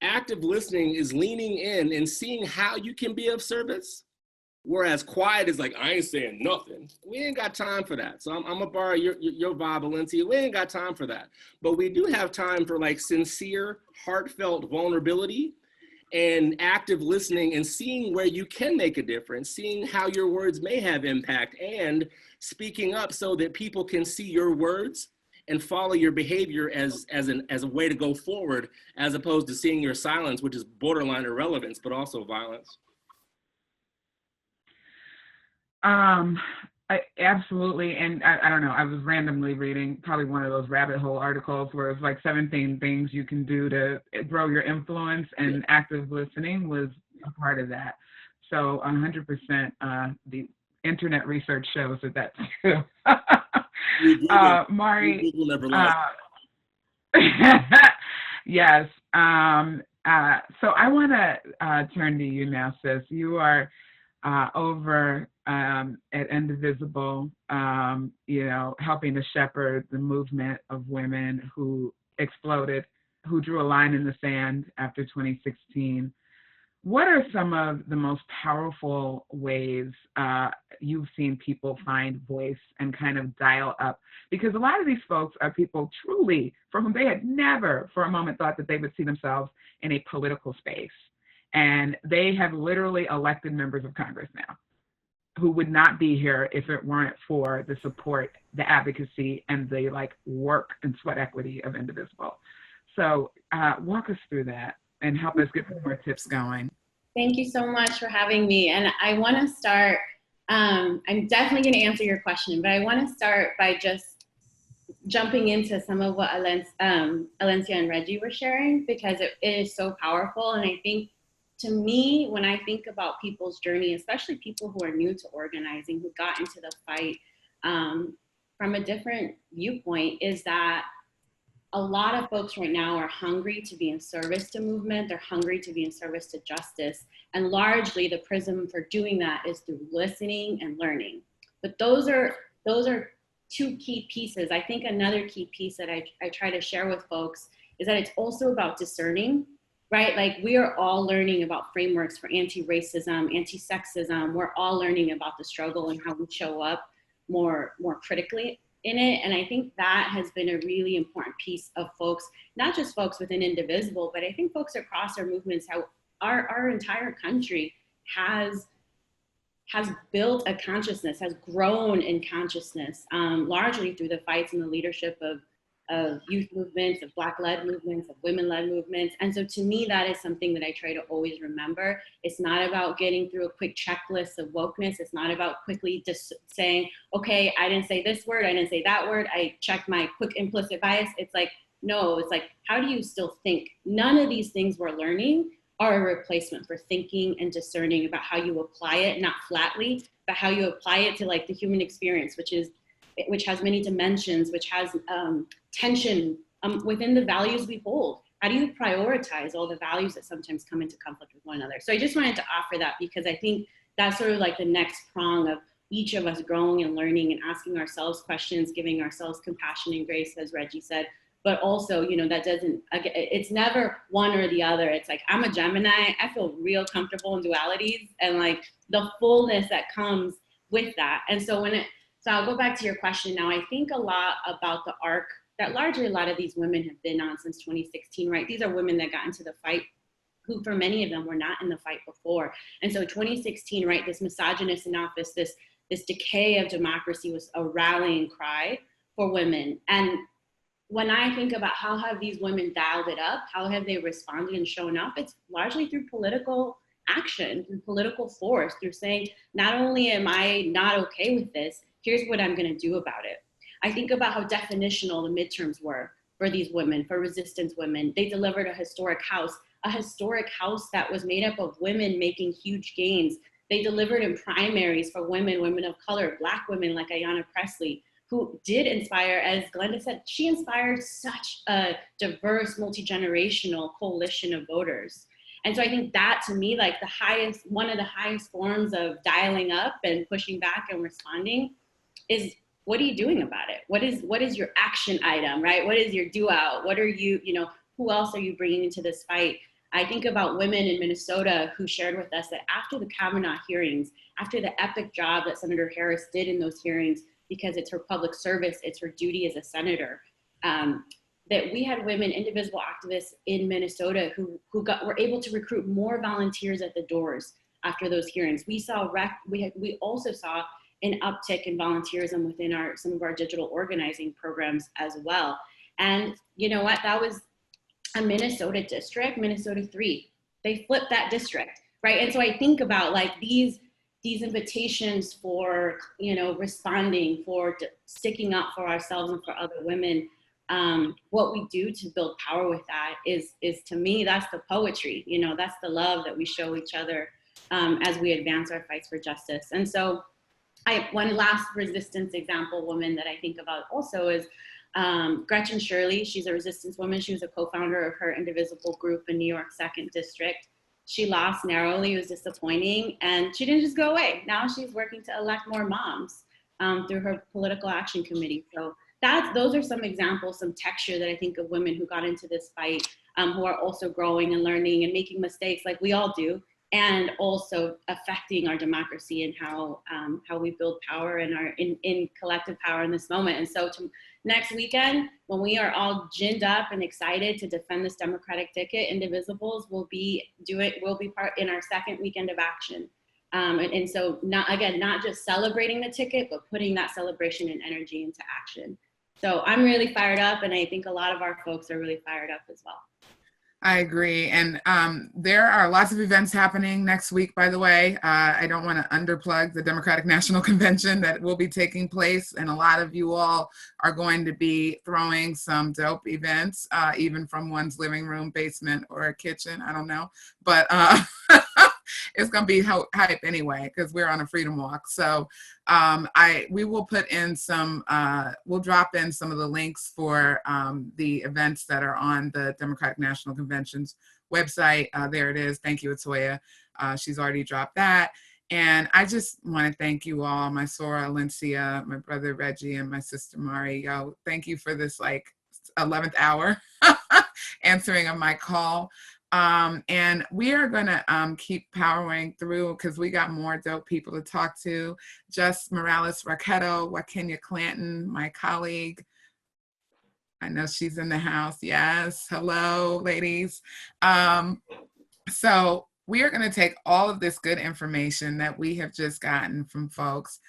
active listening is leaning in and seeing how you can be of service, Whereas quiet is like, I ain't saying nothing. We ain't got time for that. So I'm gonna borrow your vibe, Alencia. We ain't got time for that. But we do have time for like sincere, heartfelt vulnerability and active listening and seeing where you can make a difference, seeing how your words may have impact, and speaking up so that people can see your words and follow your behavior as a way to go forward, as opposed to seeing your silence, which is borderline irrelevance, but also violence. Absolutely. And I don't know, I was randomly reading probably one of those rabbit hole articles where it's like 17 things you can do to grow your influence, and active listening was a part of that. So 100% the internet research shows that that's true. Mari, yes. So I want to turn to you now, sis. You are over at Indivisible, helping to shepherd the movement of women who exploded, who drew a line in the sand after 2016. What are some of the most powerful ways you've seen people find voice and kind of dial up? Because a lot of these folks are people truly for whom they had never for a moment thought that they would see themselves in a political space. And they have literally elected members of Congress now who would not be here if it weren't for the support, the advocacy, and the work and sweat equity of Indivisible. So walk us through that and help us get some more tips going. Thank you so much for having me. And I want to start, I'm definitely going to answer your question, but I want to start by just jumping into some of what Alencia and Reggie were sharing, because it is so powerful. And I think, to me, when I think about people's journey, especially people who are new to organizing, who got into the fight from a different viewpoint, is that a lot of folks right now are hungry to be in service to movement. They're hungry to be in service to justice. And largely the prism for doing that is through listening and learning. But those are two key pieces. I think another key piece that I try to share with folks is that it's also about discerning, right? Like, we are all learning about frameworks for anti-racism, anti-sexism. We're all learning about the struggle and how we show up more critically in it. And I think that has been a really important piece of folks, not just folks within Indivisible, but I think folks across our movements, how our entire country has built a consciousness, has grown in consciousness, largely through the fights and the leadership of youth movements, of Black-led movements, of women-led movements. And so to me, that is something that I try to always remember. It's not about getting through a quick checklist of wokeness. It's not about quickly just saying, okay, I didn't say this word, I didn't say that word, I checked my quick implicit bias. It's like, no, it's like, how do you still think? None of these things we're learning are a replacement for thinking and discerning about how you apply it, not flatly, but how you apply it to the human experience, which has many dimensions, which has tension within the values we hold. How do you prioritize all the values that sometimes come into conflict with one another? So I just wanted to offer that, because I think that's sort of the next prong of each of us growing and learning and asking ourselves questions, giving ourselves compassion and grace, as Reggie said. But also, that doesn't, it's never one or the other. It's like, I'm a Gemini, I feel real comfortable in dualities and the fullness that comes with that. And so so I'll go back to your question now. I think a lot about the arc that largely a lot of these women have been on since 2016, right? These are women that got into the fight who, for many of them, were not in the fight before. And so 2016, right, this misogynist in office, this decay of democracy was a rallying cry for women. And when I think about how have these women dialed it up, how have they responded and shown up, it's largely through political action, through political force, through saying, not only am I not okay with this, here's what I'm going to do about it. I think about how definitional the midterms were for these women, for resistance women. They delivered a historic house that was made up of women making huge gains. They delivered in primaries for women of color, Black women like Ayanna Pressley, who did inspire, as Glynda said, she inspired such a diverse, multi-generational coalition of voters. And so I think that, to me, one of the highest forms of dialing up and pushing back and responding is, what are you doing about it? What is your action item, right? What is your do out? What are you, who else are you bringing into this fight? I think about women in Minnesota who shared with us that after the Kavanaugh hearings, after the epic job that Senator Harris did in those hearings, because it's her public service, it's her duty as a senator, that we had women, indivisible activists in Minnesota who were able to recruit more volunteers at the doors after those hearings. We also saw an uptick in volunteerism within some of our digital organizing programs as well. And you know what? That was a Minnesota district, Minnesota 3. They flipped that district, right? And so I think about like these invitations for, responding, for sticking up for ourselves and for other women. What we do to build power with that is to me, that's the poetry, that's the love that we show each other as we advance our fights for justice. And so one last resistance example woman that I think about also is Gretchen Shirley. She's a resistance woman. She was a co-founder of her Indivisible group in New York 2nd District. She lost narrowly. It was disappointing. And she didn't just go away. Now she's working to elect more moms through her political action committee. So those are some examples, some texture that I think of women who got into this fight, who are also growing and learning and making mistakes like we all do, and also affecting our democracy and how we build power and our in collective power in this moment. And so next weekend, when we are all ginned up and excited to defend this Democratic ticket, Indivisibles will be part in our second weekend of action. And so not just celebrating the ticket, but putting that celebration and energy into action. So I'm really fired up, and I think a lot of our folks are really fired up as well. I agree. And there are lots of events happening next week, by the way. I don't want to underplug the Democratic National Convention that will be taking place. And a lot of you all are going to be throwing some dope events, even from one's living room, basement, or a kitchen. I don't know. But it's going to be hype anyway, because we're on a freedom walk. So we will put in we'll drop in some of the links for the events that are on the Democratic National Convention's website. There it is. Thank you, Atoya. She's already dropped that. And I just want to thank you all, my Sora, Alencia, my brother Reggie, and my sister Mari. Thank you for this 11th hour answering of my call. And we are going to keep powering through because we got more dope people to talk to. Jess Morales Rocketto, Waikinya Clanton, my colleague. I know she's in the house. Yes. Hello, ladies. So we are going to take all of this good information that we have just gotten from folks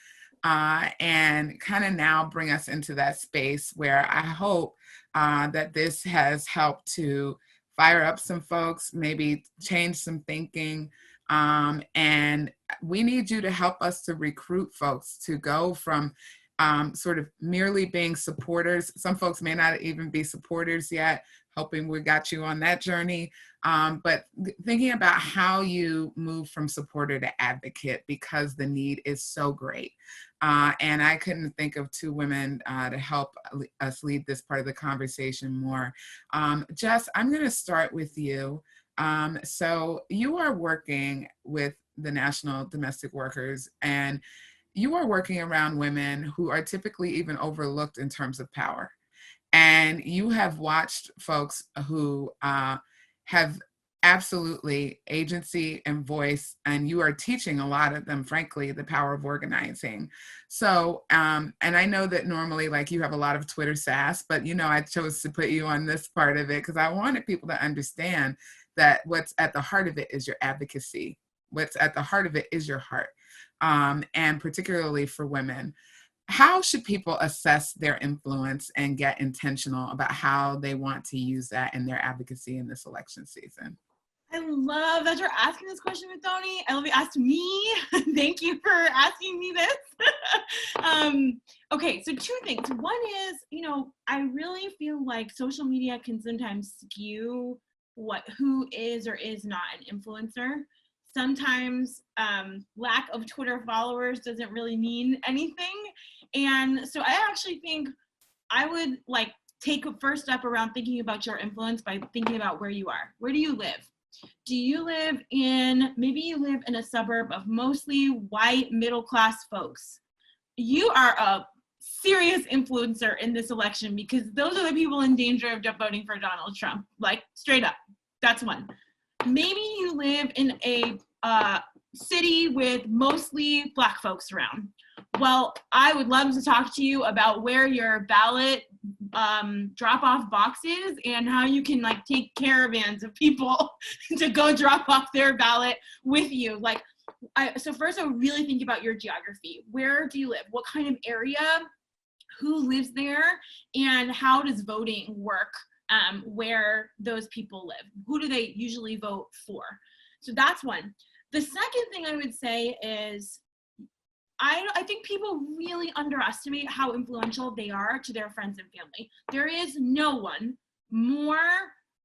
and kind of now bring us into that space where I hope that this has helped to fire up some folks, maybe change some thinking. And we need you to help us to recruit folks to go from sort of merely being supporters. Some folks may not even be supporters yet, hoping we got you on that journey. But thinking about how you move from supporter to advocate, because the need is so great. And I couldn't think of two women to help us lead this part of the conversation more. Jess, I'm going to start with you. So you are working with the National Domestic Workers, and you are working around women who are typically even overlooked in terms of power. And you have watched folks who have absolutely agency and voice, and you are teaching a lot of them, frankly, the power of organizing. So, and I know that normally you have a lot of Twitter sass, but I chose to put you on this part of it because I wanted people to understand that what's at the heart of it is your advocacy. What's at the heart of it is your heart. And particularly for women. How should people assess their influence and get intentional about how they want to use that in their advocacy in this election season? I love that you're asking this question, Muthoni. I love you asked me. Thank you for asking me this. Okay, so two things. One is, I really feel like social media can sometimes skew who is or is not an influencer. Sometimes lack of Twitter followers doesn't really mean anything. And so I actually think I would take a first step around thinking about your influence by thinking about where you are. Where do you live? Do you live maybe you live in a suburb of mostly white middle-class folks? You are a serious influencer in this election because those are the people in danger of voting for Donald Trump, straight up. That's one. maybe you live in a city with mostly Black folks around. Well, I would love to talk to you about where your ballot drop-off box is and how you can like take caravans of people to go drop off their ballot with you. Like, so first I would really think about your geography. Where do you live? What kind of area? Who lives there? And how does voting work where those people live? Who do they usually vote for? So that's one. The second thing I would say is, I think people really underestimate how influential they are to their friends and family. There is no one more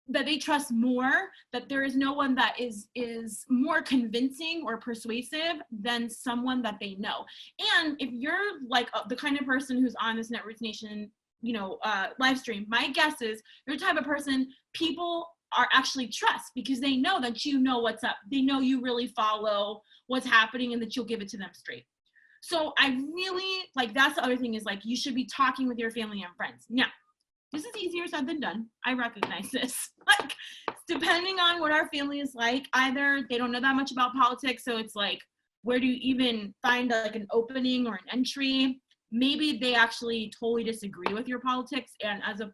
that they trust more, that there is no one that is more convincing or persuasive than someone that they know. And if you're like the kind of person who's on this Netroots Nation, live stream, my guess is you're the type of person people are actually trust because they know that you know what's up. They know you really follow what's happening and that you'll give it to them straight. So I really, like, that's the other thing is, like, you should be talking with your family and friends. Now, this is easier said than done. I recognize this. Like, depending on what our family is like, either they don't know that much about politics, so it's like, where do you even find like an opening or an entry? Maybe they actually totally disagree with your politics. And as a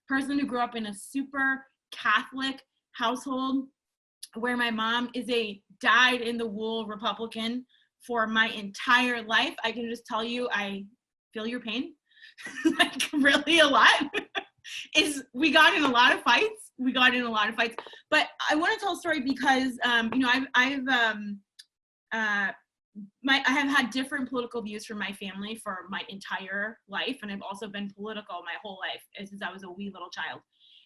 person who grew up in a super Catholic household where my mom is a dyed-in-the-wool Republican for my entire life, I can just tell you I feel your pain. Like, really a lot. We got in a lot of fights. But I want to tell a story because I have had different political views from my family for my entire life, and I've also been political my whole life since I was a wee little child.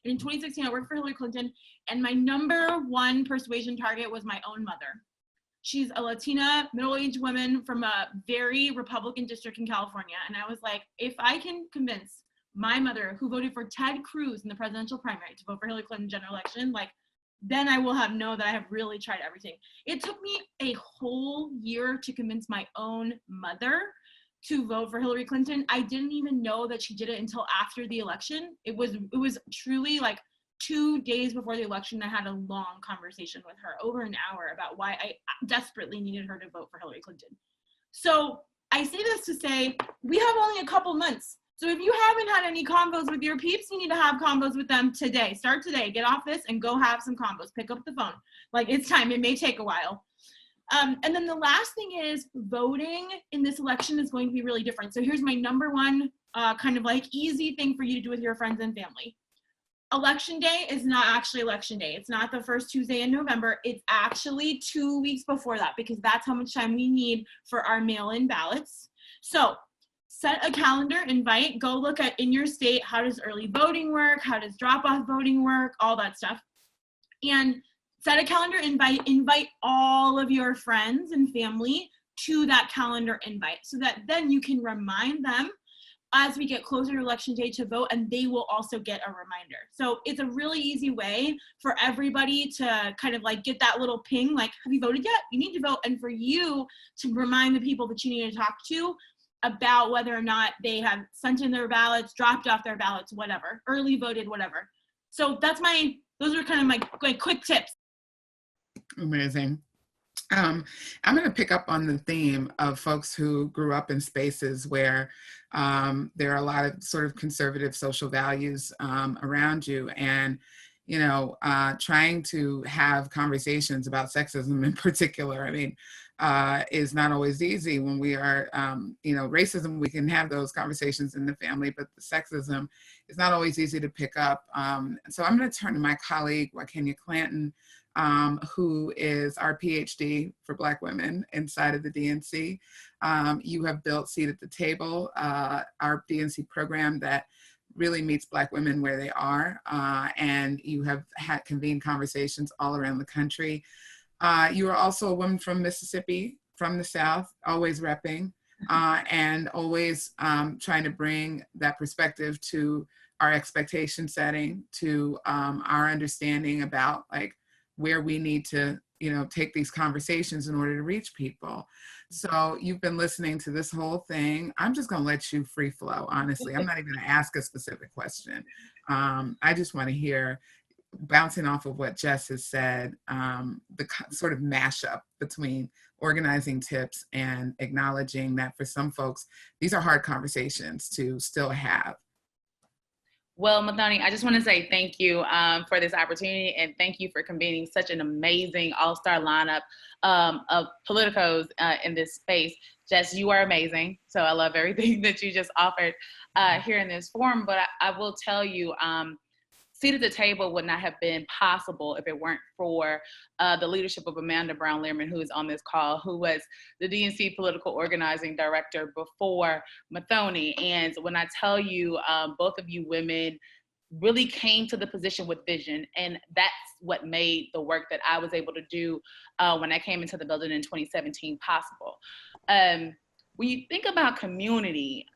And in 2016, I worked for Hillary Clinton, and my number one persuasion target was my own mother. She's a Latina, middle-aged woman from a very Republican district in California, and I was like, if I can convince my mother, who voted for Ted Cruz in the presidential primary, to vote for Hillary Clinton general election, like, then I will know that I have really tried everything. It took me a whole year to convince my own mother to vote for Hillary Clinton. I didn't even know that she did it until after the election. It was truly like 2 days before the election, I had a long conversation with her, over an hour, about why I desperately needed her to vote for Hillary Clinton. So I say this to say, we have only a couple months. So if you haven't had any combos with your peeps, you need to have combos with them today. Start today, get off this and go have some combos. Pick up the phone. Like, it's time, it may take a while. And then the last thing is, voting in this election is going to be really different. So here's my number one kind of like easy thing for you to do with your friends and family. Election day is not actually election day. It's not the first Tuesday in November. It's actually 2 weeks before that, because that's how much time we need for our mail-in ballots. So set a calendar invite, go look at in your state, how does early voting work? How does drop-off voting work? All that stuff. And set a calendar invite all of your friends and family to that calendar invite, so that then you can remind them as we get closer to election day to vote, and they will also get a reminder. So it's a really easy way for everybody to kind of like get that little ping, like, have you voted yet? You need to vote. And for you to remind the people that you need to talk to about whether or not they have sent in their ballots, dropped off their ballots, whatever, early voted, whatever. So those are kind of my quick tips. Amazing. I'm going to pick up on the theme of folks who grew up in spaces where there are a lot of sort of conservative social values around you, and trying to have conversations about sexism in particular, I mean, is not always easy when we are, racism, we can have those conversations in the family, but the sexism is not always easy to pick up. So I'm going to turn to my colleague, Waikinya Clanton, who is our PhD for Black women inside of the DNC. You have built Seat at the Table, our DNC program that really meets Black women where they are, and you have had convened conversations all around the country. You are also a woman from Mississippi, from the South, always repping, and always trying to bring that perspective to our expectation setting, to our understanding about like where we need to, take these conversations in order to reach people. So you've been listening to this whole thing. I'm just gonna let you free flow, honestly. I'm not even gonna ask a specific question. I just wanna hear bouncing off of what Jess has said, the sort of mashup between organizing tips and acknowledging that for some folks, these are hard conversations to still have. Well, Muthoni, I just want to say thank you for this opportunity, and thank you for convening such an amazing all-star lineup of politicos in this space. Jess, you are amazing. So I love everything that you just offered here in this forum. But I will tell you, seat at the table would not have been possible if it weren't for the leadership of Amanda Brown Lierman, who is on this call, who was the DNC political organizing director before Muthoni. And when I tell you, both of you women really came to the position with vision, and that's what made the work that I was able to do when I came into the building in 2017 possible. When you think about community,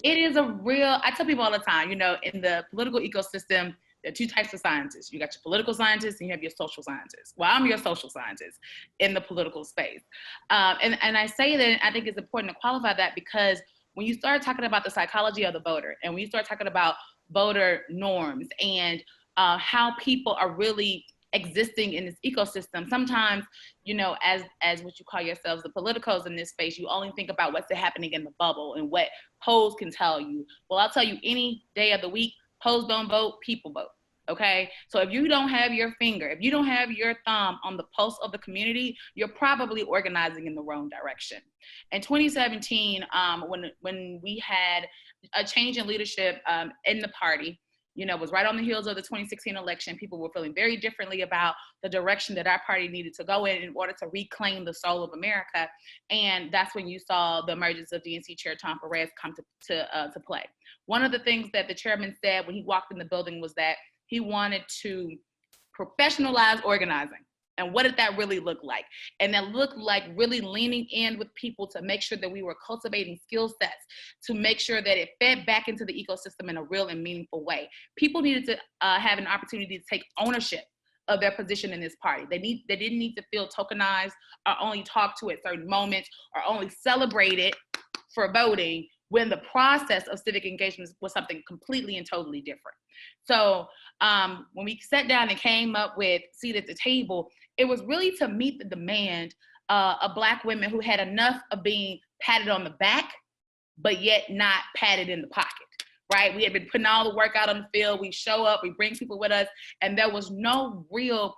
it is a real, I tell people all the time, you know, in the political ecosystem, there are two types of scientists. You got your political scientists and you have your social scientists. Well, I'm your social scientist in the political space. And I say that, I think it's important to qualify that, because when you start talking about the psychology of the voter, and when you start talking about voter norms and how people are really existing in this ecosystem, sometimes, you know, as what you call yourselves, the politicos in this space, you only think about what's happening in the bubble and what polls can tell you. Well, I'll tell you, any day of the week, polls don't vote, people vote, okay? So if you don't have your finger, if you don't have your thumb on the pulse of the community, you're probably organizing in the wrong direction. In 2017, when we had a change in leadership in the party, you know, it was right on the heels of the 2016 election. People were feeling very differently about the direction that our party needed to go in order to reclaim the soul of America. And that's when you saw the emergence of DNC Chair Tom Perez come to play. One of the things that the chairman said when he walked in the building was that he wanted to professionalize organizing. And what did that really look like? And that looked like really leaning in with people to make sure that we were cultivating skill sets, to make sure that it fed back into the ecosystem in a real and meaningful way. People needed to have an opportunity to take ownership of their position in this party. They didn't need to feel tokenized or only talk to at certain moments or only celebrated for voting, when the process of civic engagement was something completely and totally different. So when we sat down and came up with Seat at the Table, it was really to meet the demand of Black women who had enough of being patted on the back, but yet not patted in the pocket, right? We had been putting all the work out on the field. We show up, we bring people with us, and there was no real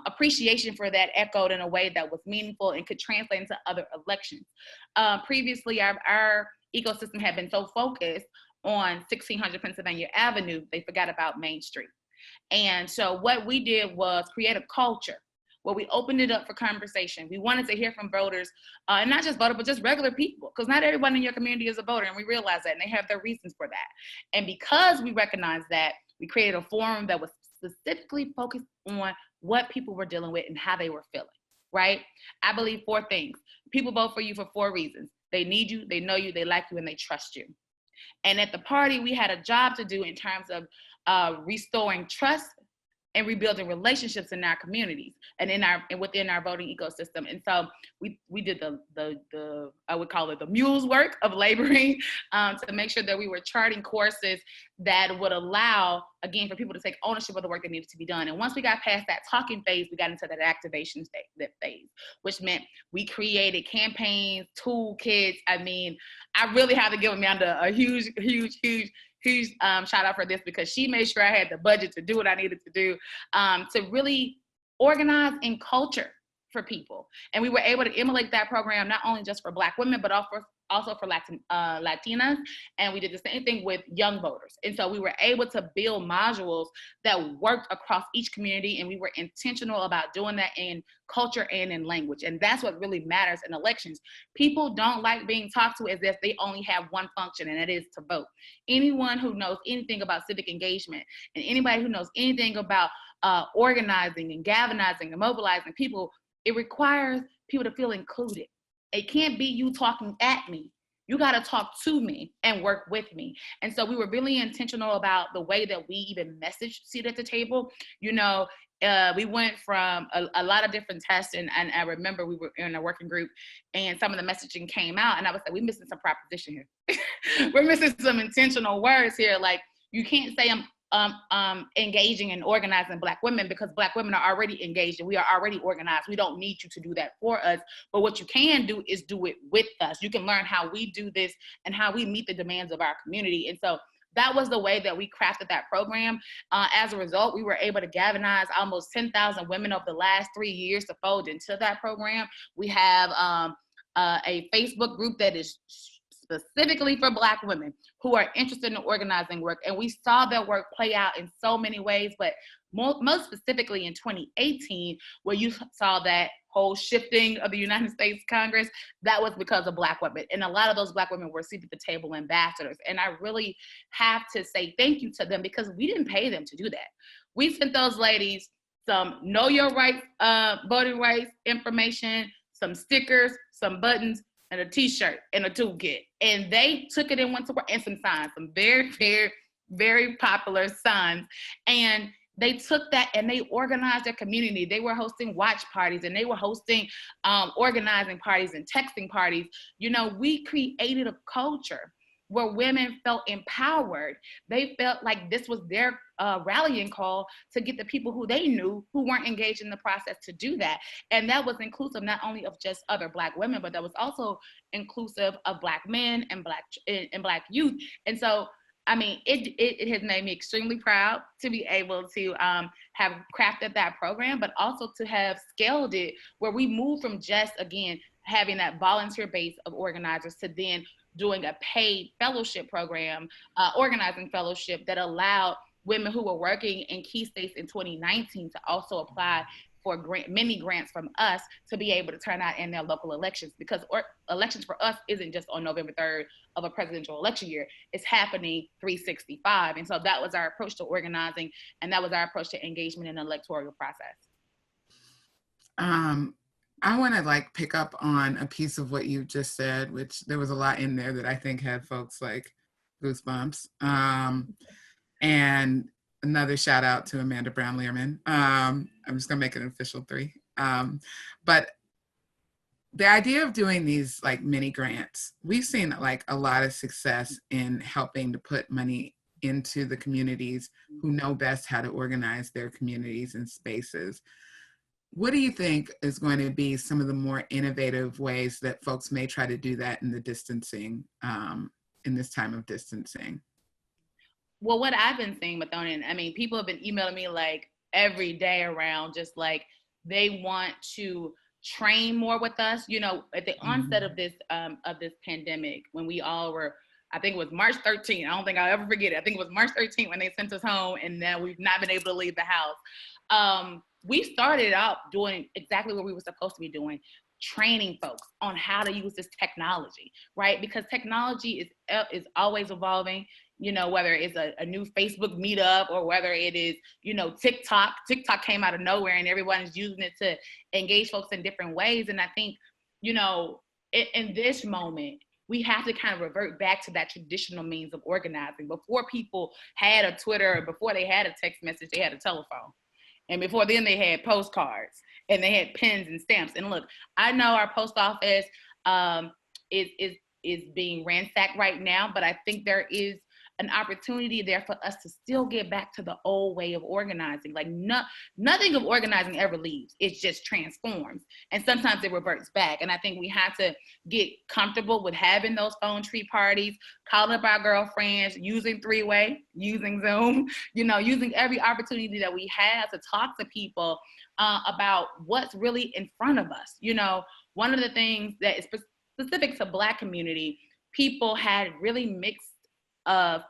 appreciation for that echoed in a way that was meaningful and could translate into other elections. Previously, our ecosystem had been so focused on 1600 Pennsylvania Avenue, they forgot about Main Street. And so what we did was create a culture where we opened it up for conversation. We wanted to hear from voters, and not just voters, but just regular people, because not everyone in your community is a voter, and we realize that, and they have their reasons for that. And because we recognized that, we created a forum that was specifically focused on what people were dealing with and how they were feeling, right? I believe 4 things. People vote for you for 4 reasons. They need you, they know you, they like you, and they trust you. And at the party, we had a job to do in terms of restoring trust and rebuilding relationships in our communities and within our voting ecosystem. And so we did the I would call it the mule's work of laboring to make sure that we were charting courses that would allow, again, for people to take ownership of the work that needed to be done. And once we got past that talking phase, we got into that activation phase, which meant we created campaigns, toolkits. I mean, I really have to give Amanda a huge shout out for this, because she made sure I had the budget to do what I needed to do to really organize in culture for people. And we were able to emulate that program, not only just for Black women, but also for Latinas. And we did the same thing with young voters. And so we were able to build modules that worked across each community, and we were intentional about doing that in culture and in language. And that's what really matters in elections. People don't like being talked to as if they only have one function, and that is to vote. Anyone who knows anything about civic engagement, and anybody who knows anything about organizing and galvanizing and mobilizing people, it requires people to feel included. It can't be you talking at me. You got to talk to me and work with me. And so we were really intentional about the way that we even messaged Seat at the Table. You know, we went from a lot of different tests, and I remember we were in a working group, and some of the messaging came out, and I was like, we're missing some proposition here. We're missing some intentional words here. Like, you can't say engaging and organizing Black women, because Black women are already engaged and we are already organized. We don't need you to do that for us. But what you can do is do it with us. You can learn how we do this and how we meet the demands of our community. And so that was the way that we crafted that program. As a result, we were able to galvanize almost 10,000 women over the last 3 years to fold into that program. We have a Facebook group that is specifically for Black women who are interested in organizing work. And we saw that work play out in so many ways, but most specifically in 2018, where you saw that whole shifting of the United States Congress, that was because of Black women. And a lot of those Black women were seated at the table ambassadors. And I really have to say thank you to them, because we didn't pay them to do that. We sent those ladies some know your rights, voting rights information, some stickers, some buttons, and a t-shirt and a toolkit. And they took it and went to work, and some signs, some very, very, very popular signs. And they took that and they organized their community. They were hosting watch parties, and they were hosting organizing parties and texting parties. You know, we created a culture where women felt empowered. They felt like this was their rallying call to get the people who they knew who weren't engaged in the process to do that. And that was inclusive not only of just other Black women, but that was also inclusive of Black men and Black youth. And so, I mean, it has made me extremely proud to be able to have crafted that program, but also to have scaled it where we moved from just, again, having that volunteer base of organizers to then doing a paid fellowship program, organizing fellowship that allowed women who were working in key states in 2019 to also apply for many grants from us to be able to turn out in their local elections, because elections for us isn't just on November 3rd of a presidential election year, it's happening 365. And so that was our approach to organizing, and that was our approach to engagement in the electoral process. I want to pick up on a piece of what you just said, which there was a lot in there that I think had folks like goosebumps. And another shout out to Amanda Brown Lierman. I'm just gonna make it an official 3. But the idea of doing these mini grants, we've seen a lot of success in helping to put money into the communities who know best how to organize their communities and spaces. What do you think is going to be some of the more innovative ways that folks may try to do that in the distancing, in this time of distancing? Well, what I've been seeing, Muthoni, I mean, people have been emailing me every day around just they want to train more with us. You know, at the onset of this pandemic, when we all were, I think it was March 13th. I don't think I'll ever forget it. I think it was March 13th when they sent us home, and now we've not been able to leave the house. We started out doing exactly what we were supposed to be doing, training folks on how to use this technology, right? Because technology is always evolving, you know, whether it's a new Facebook meetup or whether it is, you know, TikTok. TikTok came out of nowhere and everyone is using it to engage folks in different ways. And I think, you know, in this moment, we have to kind of revert back to that traditional means of organizing. Before people had a Twitter, before they had a text message, they had a telephone. And before then they had postcards and they had pens and stamps. And look, I know our post office is being ransacked right now, but I think there is an opportunity there for us to still get back to the old way of organizing. Nothing of organizing ever leaves. It just transforms. And sometimes it reverts back. And I think we have to get comfortable with having those phone tree parties, calling up our girlfriends, using three-way, using Zoom, you know, using every opportunity that we have to talk to people about what's really in front of us. You know, one of the things that is specific to Black community, people had really mixed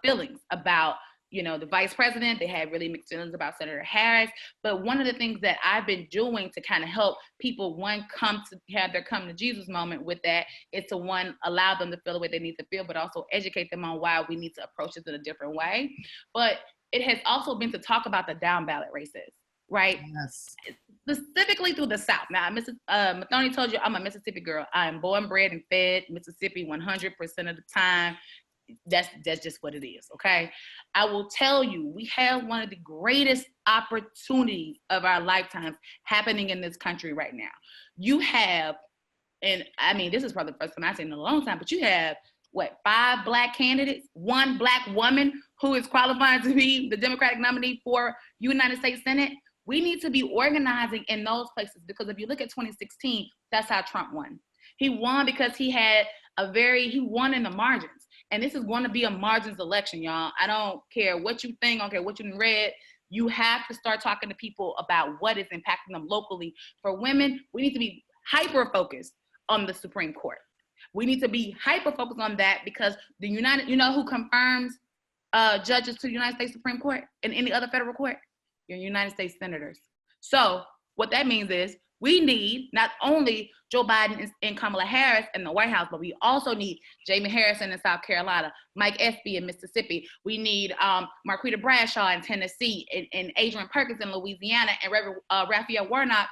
feelings about, you know, the vice president. They had really mixed feelings about Senator Harris. But one of the things that I've been doing to kind of help people, come to have their come to Jesus moment with that, is to allow them to feel the way they need to feel, but also educate them on why we need to approach this in a different way. But it has also been to talk about the down ballot races, right? Yes. Specifically through the South. Now, Muthoni told you I'm a Mississippi girl. I am born, bred, and fed Mississippi 100% of the time. That's just what it is, okay? I will tell you, we have one of the greatest opportunities of our lifetimes happening in this country right now. You have, and I mean, this is probably the first time I've seen in a long time, but you have 5 Black candidates, 1 Black woman who is qualifying to be the Democratic nominee for United States Senate. We need to be organizing in those places, because if you look at 2016, that's how Trump won. He won because he won in the margins. And this is going to be a margins election, y'all. I don't care what you think, I don't care what you read. You have to start talking to people about what is impacting them locally. For women, we need to be hyper-focused on the Supreme Court. We need to be hyper-focused on that, because you know who confirms judges to the United States Supreme Court and any other federal court? Your United States senators. So what that means is we need not only Joe Biden and Kamala Harris in the White House, but we also need Jaime Harrison in South Carolina, Mike Espy in Mississippi. We need Marquita Bradshaw in Tennessee, and Adrian Perkins in Louisiana, and Reverend Raphael Warnock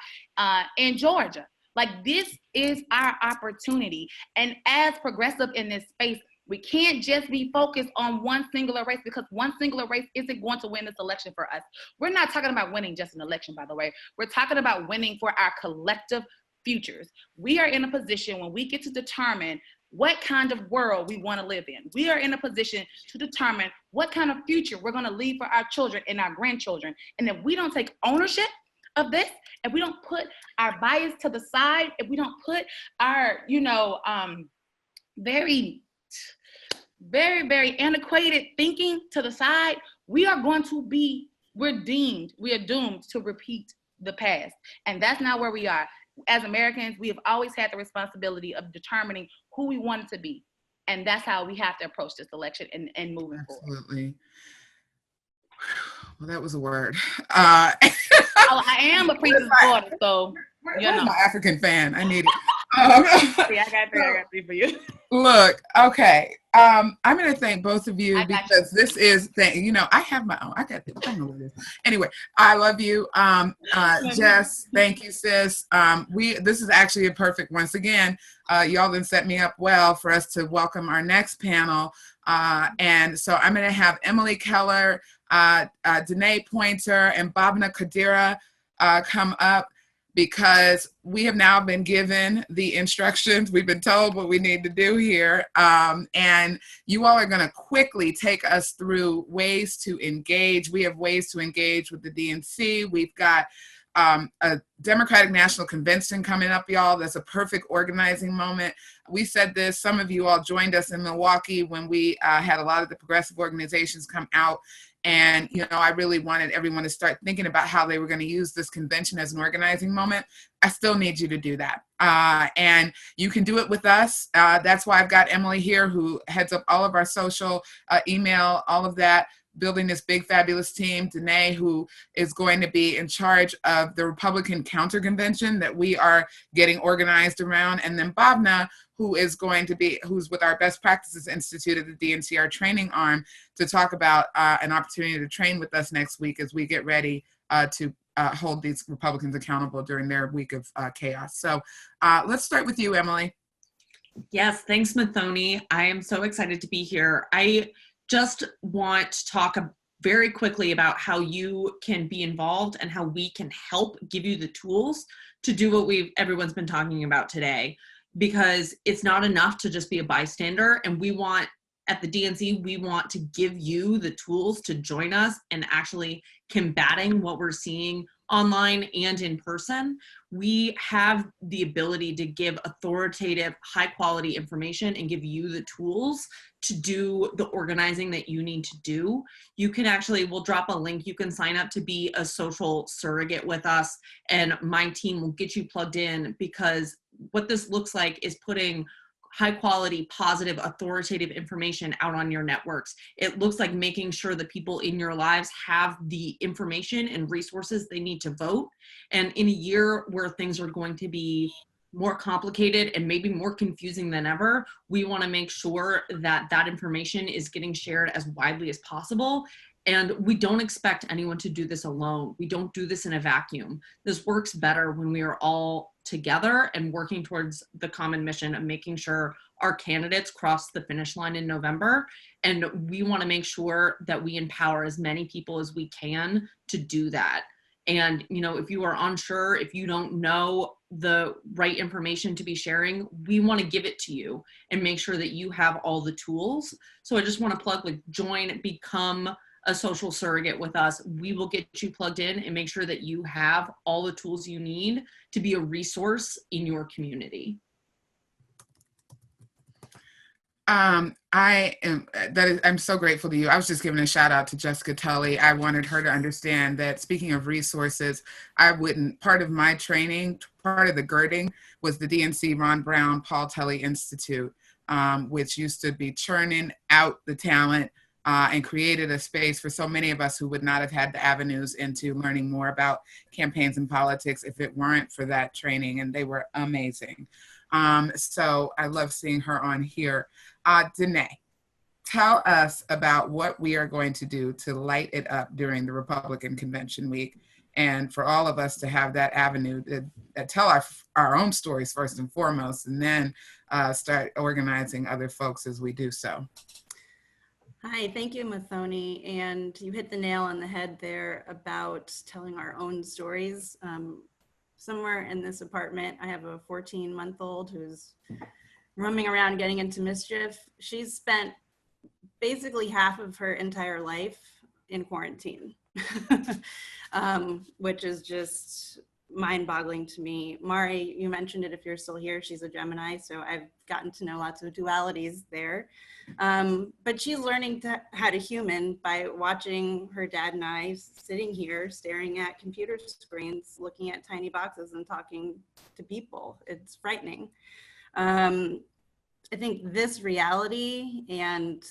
in Georgia. Like, this is our opportunity. And as progressive in this space, we can't just be focused on one singular race, because one singular race isn't going to win this election for us. We're not talking about winning just an election, by the way. We're talking about winning for our collective futures. We are in a position when we get to determine what kind of world we want to live in. We are in a position to determine what kind of future we're going to leave for our children and our grandchildren. And if we don't take ownership of this, if we don't put our bias to the side, if we don't put our, very, very antiquated thinking to the side, we are doomed to repeat the past. And that's not where we are. As Americans, we have always had the responsibility of determining who we want it to be. And that's how we have to approach this election and moving forward. Absolutely. Well, that was a word. I am a preacher's daughter, so I'm an African fan. I need it. I got three for you. Look, okay. I'm going to thank both of you, because this is, I have my own. I don't know what it is. Anyway, I love you. Jess, thank you, sis. This is actually a perfect, once again, y'all done set me up well for us to welcome our next panel. And so I'm going to have Emily Keller, Danai Pointer, and Bhavana Kodira come up, because we have now been given the instructions. We've been told what we need to do here. And you all are going to quickly take us through ways to engage. We have ways to engage with the DNC. We've got a Democratic National Convention coming up, y'all. That's a perfect organizing moment. We said this, some of you all joined us in Milwaukee when we had a lot of the progressive organizations come out. And, I really wanted everyone to start thinking about how they were going to use this convention as an organizing moment. I still need you to do that. And you can do it with us. That's why I've got Emily here, who heads up all of our social, email, all of that, building this big, fabulous team. Danai, who is going to be in charge of the Republican counter convention that we are getting organized around. And then Bhavana, who's with our Best Practices Institute at the DNC, our training arm, to talk about an opportunity to train with us next week as we get ready to hold these Republicans accountable during their week of chaos. So let's start with you, Emily. Yes, thanks, Muthoni. I am so excited to be here. I just want to talk very quickly about how you can be involved and how we can help give you the tools to do what everyone's been talking about today. Because it's not enough to just be a bystander, and at the DNC, we want to give you the tools to join us in actually combating what we're seeing online and in person. We have the ability to give authoritative, high quality information and give you the tools to do the organizing that you need to do. You can we'll drop a link. You can sign up to be a social surrogate with us, and my team will get you plugged in, because what this looks like is putting high quality, positive, authoritative information out on your networks. It looks like making sure the people in your lives have the information and resources they need to vote. And in a year where things are going to be more complicated and maybe more confusing than ever, we want to make sure that that information is getting shared as widely as possible. And we don't expect anyone to do this alone. We don't do this in a vacuum. This works better when we are all together and working towards the common mission of making sure our candidates cross the finish line in November. And we want to make sure that we empower as many people as we can to do that. And, you know, if you are unsure, if you don't know the right information to be sharing, we want to give it to you and make sure that you have all the tools. So I just want to plug, like, join, become a social surrogate with us. We will get you plugged in and make sure that you have all the tools you need to be a resource in your community. I'm so grateful to you. I was just giving a shout out to Jessica Tully. I wanted her to understand that, speaking of resources, part of my training, part of the girding was the DNC Ron Brown Paul Tully Institute, which used to be churning out the talent and created a space for so many of us who would not have had the avenues into learning more about campaigns and politics if it weren't for that training, and they were amazing. So I love seeing her on here. Danai, tell us about what we are going to do to light it up during the Republican Convention week, and for all of us to have that avenue to tell our own stories first and foremost, and then start organizing other folks as we do so. Hi, thank you, Muthoni. And you hit the nail on the head there about telling our own stories. Somewhere in this apartment, I have a 14-month-old who's roaming around getting into mischief. She's spent basically half of her entire life in quarantine, which is just mind-boggling to me. Mari, you mentioned it if you're still here, she's a Gemini, so I've gotten to know lots of dualities there. But she's learning how to human by watching her dad and I sitting here staring at computer screens, looking at tiny boxes and talking to people. It's frightening. I think this reality and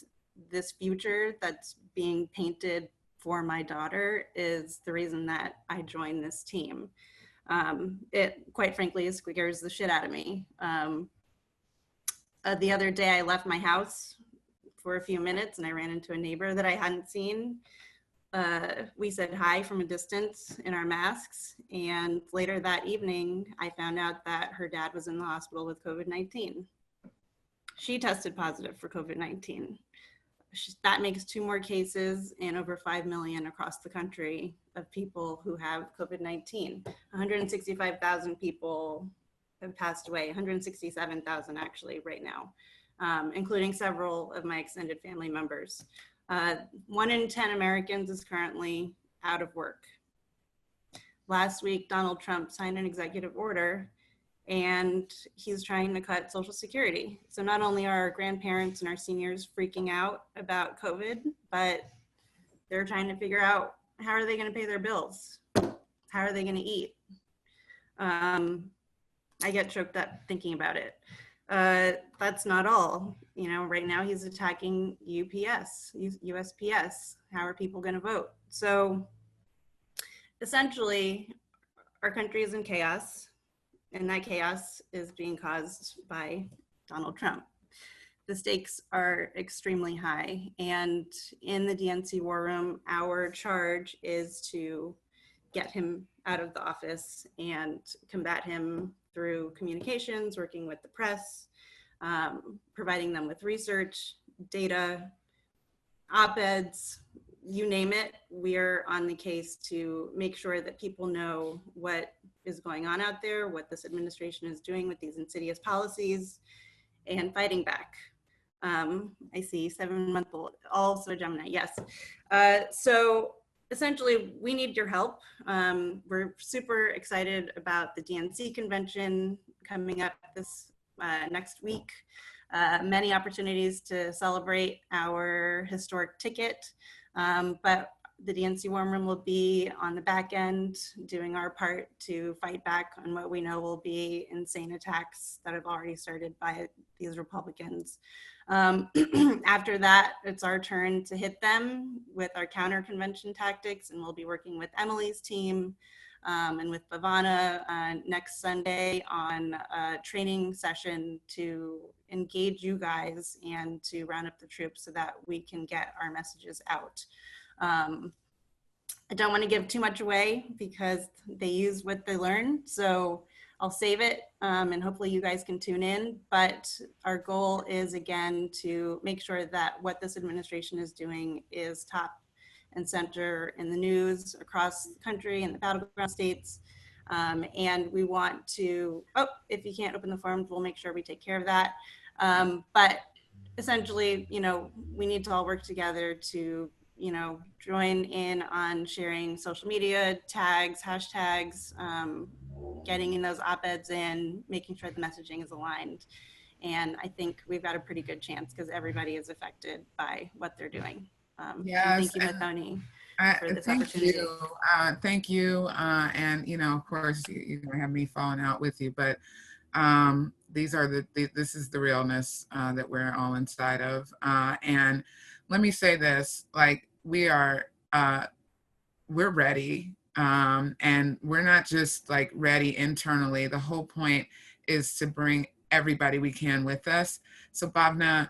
this future that's being painted for my daughter is the reason that I joined this team. It, quite frankly, scares the shit out of me. The other day I left my house for a few minutes and I ran into a neighbor that I hadn't seen. We said hi from a distance in our masks, and later that evening I found out that her dad was in the hospital with COVID-19. She tested positive for COVID-19. That makes 2 more cases and over 5 million across the country of people who have COVID-19. 165,000 people have passed away, 167,000 actually right now, including several of my extended family members. 1 in 10 Americans is currently out of work. Last week, Donald Trump signed an executive order and he's trying to cut Social Security. So not only are our grandparents and our seniors freaking out about COVID, but they're trying to figure out, how are they gonna pay their bills? How are they gonna eat? I get choked up thinking about it. That's not all. You know, right now he's attacking USPS. How are people gonna vote? So essentially, our country is in chaos. And that chaos is being caused by Donald Trump. The stakes are extremely high. And in the DNC war room, our charge is to get him out of the office and combat him through communications, working with the press, providing them with research, data, op-eds, you name it. We're on the case to make sure that people know what is going on out there, what this administration is doing with these insidious policies, and fighting back. I see 7-month-old, also a Gemini, yes. So essentially, we need your help. We're super excited about the DNC convention coming up this next week. Many opportunities to celebrate our historic ticket, but the DNC War Room will be on the back end doing our part to fight back on what we know will be insane attacks that have already started by these Republicans. After that, it's our turn to hit them with our counter convention tactics, and we'll be working with Emily's team and with Bhavana next Sunday on a training session to engage you guys and to round up the troops so that we can get our messages out. I don't want to give too much away because they use what they learn, so I'll save it and hopefully you guys can tune in. But our goal is, again, to make sure that what this administration is doing is top and center in the news across the country and the battleground states. And we want to, if you can't open the forms, we'll make sure we take care of that. But essentially, we need to all work together to, join in on sharing social media tags, hashtags, getting in those op-eds in, making sure the messaging is aligned. And I think we've got a pretty good chance because everybody is affected by what they're doing. Yes. Thank you, Muthoni, for this Thank opportunity. you. Thank you. And, of course, you're going to have me falling out with you, but this is the realness that we're all inside of. And let me say this, like, we're ready. And we're not just like ready internally. The whole point is to bring everybody we can with us. So Bhavana,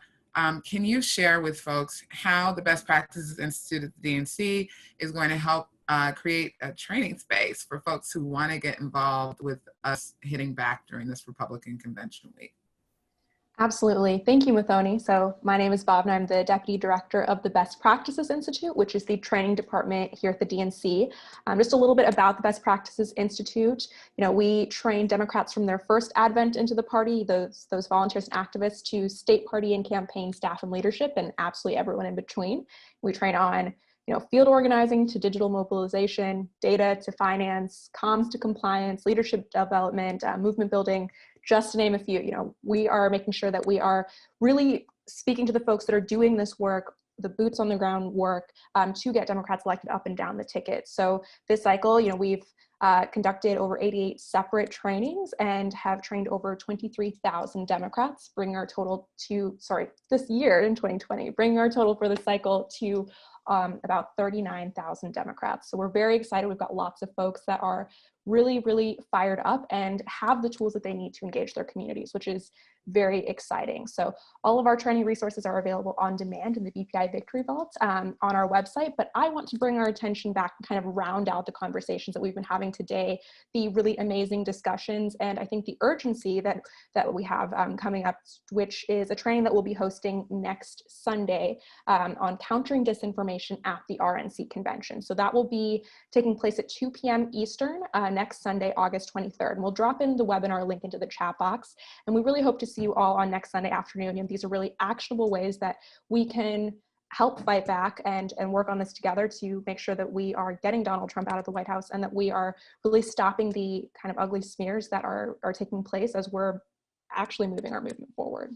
can you share with folks how the Best Practices Institute at the DNC is going to help create a training space for folks who want to get involved with us hitting back during this Republican Convention week? Absolutely. Thank you, Muthoni. So my name is Bhavana. I'm the Deputy Director of the Best Practices Institute, which is the training department here at the DNC. Just a little bit about the Best Practices Institute. We train Democrats from their first advent into the party, those volunteers and activists, to state party and campaign staff and leadership, and absolutely everyone in between. We train on field organizing to digital mobilization, data to finance, comms to compliance, leadership development, movement building, just to name a few. We are making sure that we are really speaking to the folks that are doing this work, the boots on the ground work, to get Democrats elected up and down the ticket. So this cycle, we've conducted over 88 separate trainings and have trained over 23,000 Democrats, bringing our total to, this year in 2020, bringing our total for the cycle to about 39,000 Democrats. So we're very excited. We've got lots of folks that are really, really fired up and have the tools that they need to engage their communities, which is very exciting. So all of our training resources are available on demand in the BPI Victory Vault on our website, but I want to bring our attention back and kind of round out the conversations that we've been having today, the really amazing discussions, and I think the urgency that we have coming up, which is a training that we'll be hosting next Sunday on countering disinformation at the RNC convention. So that will be taking place at 2 p.m. Eastern next Sunday, August 23rd. And we'll drop in the webinar link into the chat box. And we really hope to see you all on next Sunday afternoon. And these are really actionable ways that we can help fight back and work on this together to make sure that we are getting Donald Trump out of the White House and that we are really stopping the kind of ugly smears that are taking place as we're actually moving our movement forward.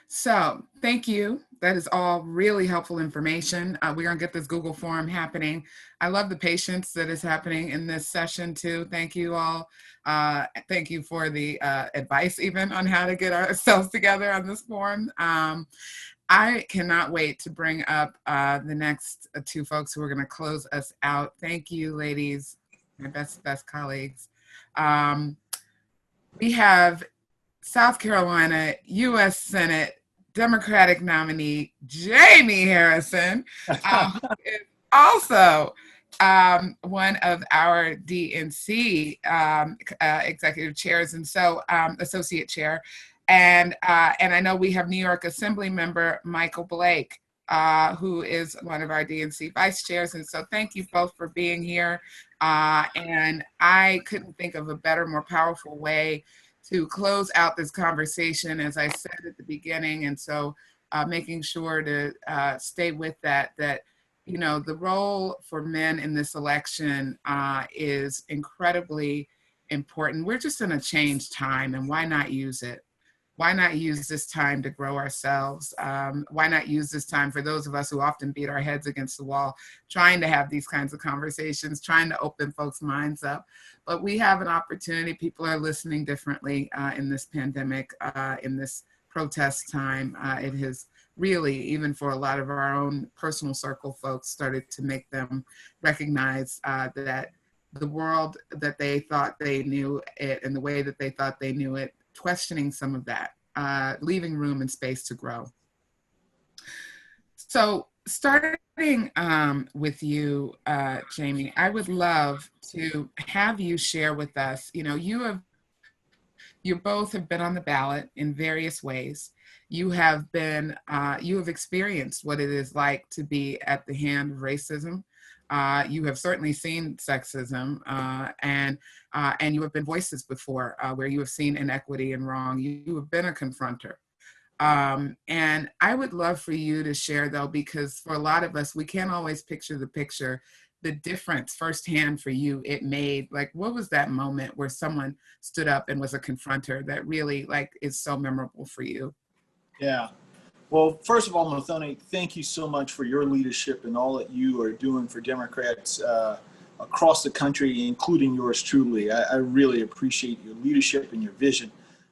So thank you. That is all really helpful information. We're gonna get this Google form happening. I love the patience that is happening in this session too. Thank you all. Thank you for the advice even on how to get ourselves together on this form. I cannot wait to bring up the next two folks who are gonna close us out. Thank you, ladies, my best colleagues. We have South Carolina U.S. Senate Democratic nominee Jaime Harrison, who is also one of our DNC executive chairs, and so associate chair. And I know we have New York Assembly member Michael Blake, who is one of our DNC vice chairs. And so thank you both for being here. And I couldn't think of a better, more powerful way to close out this conversation, as I said at the beginning. And so making sure to stay with that, the role for men in this election is incredibly important. We're just in a changed time, and why not use it? Why not use this time to grow ourselves? Why not use this time for those of us who often beat our heads against the wall, trying to have these kinds of conversations, trying to open folks' minds up? But we have an opportunity. People are listening differently in this pandemic, in this protest time. It has really, even for a lot of our own personal circle folks, started to make them recognize that the world that they thought they knew it and the way that they thought they knew it, questioning some of that, leaving room and space to grow. So starting with you, Jaime, I would love to have you share with us, you have You both have been on the ballot in various ways. You have experienced what it is like to be at the hand of racism. You have certainly seen sexism, and you have been voices before where you have seen inequity and wrong. You have been a confronter. And I would love for you to share, though, because for a lot of us, we can't always picture the difference firsthand for you it made. Like, what was that moment where someone stood up and was a confronter that really is so memorable for you? Yeah. Well, first of all, Muthoni, thank you so much for your leadership and all that you are doing for Democrats across the country, including yours truly. I really appreciate your leadership and your vision.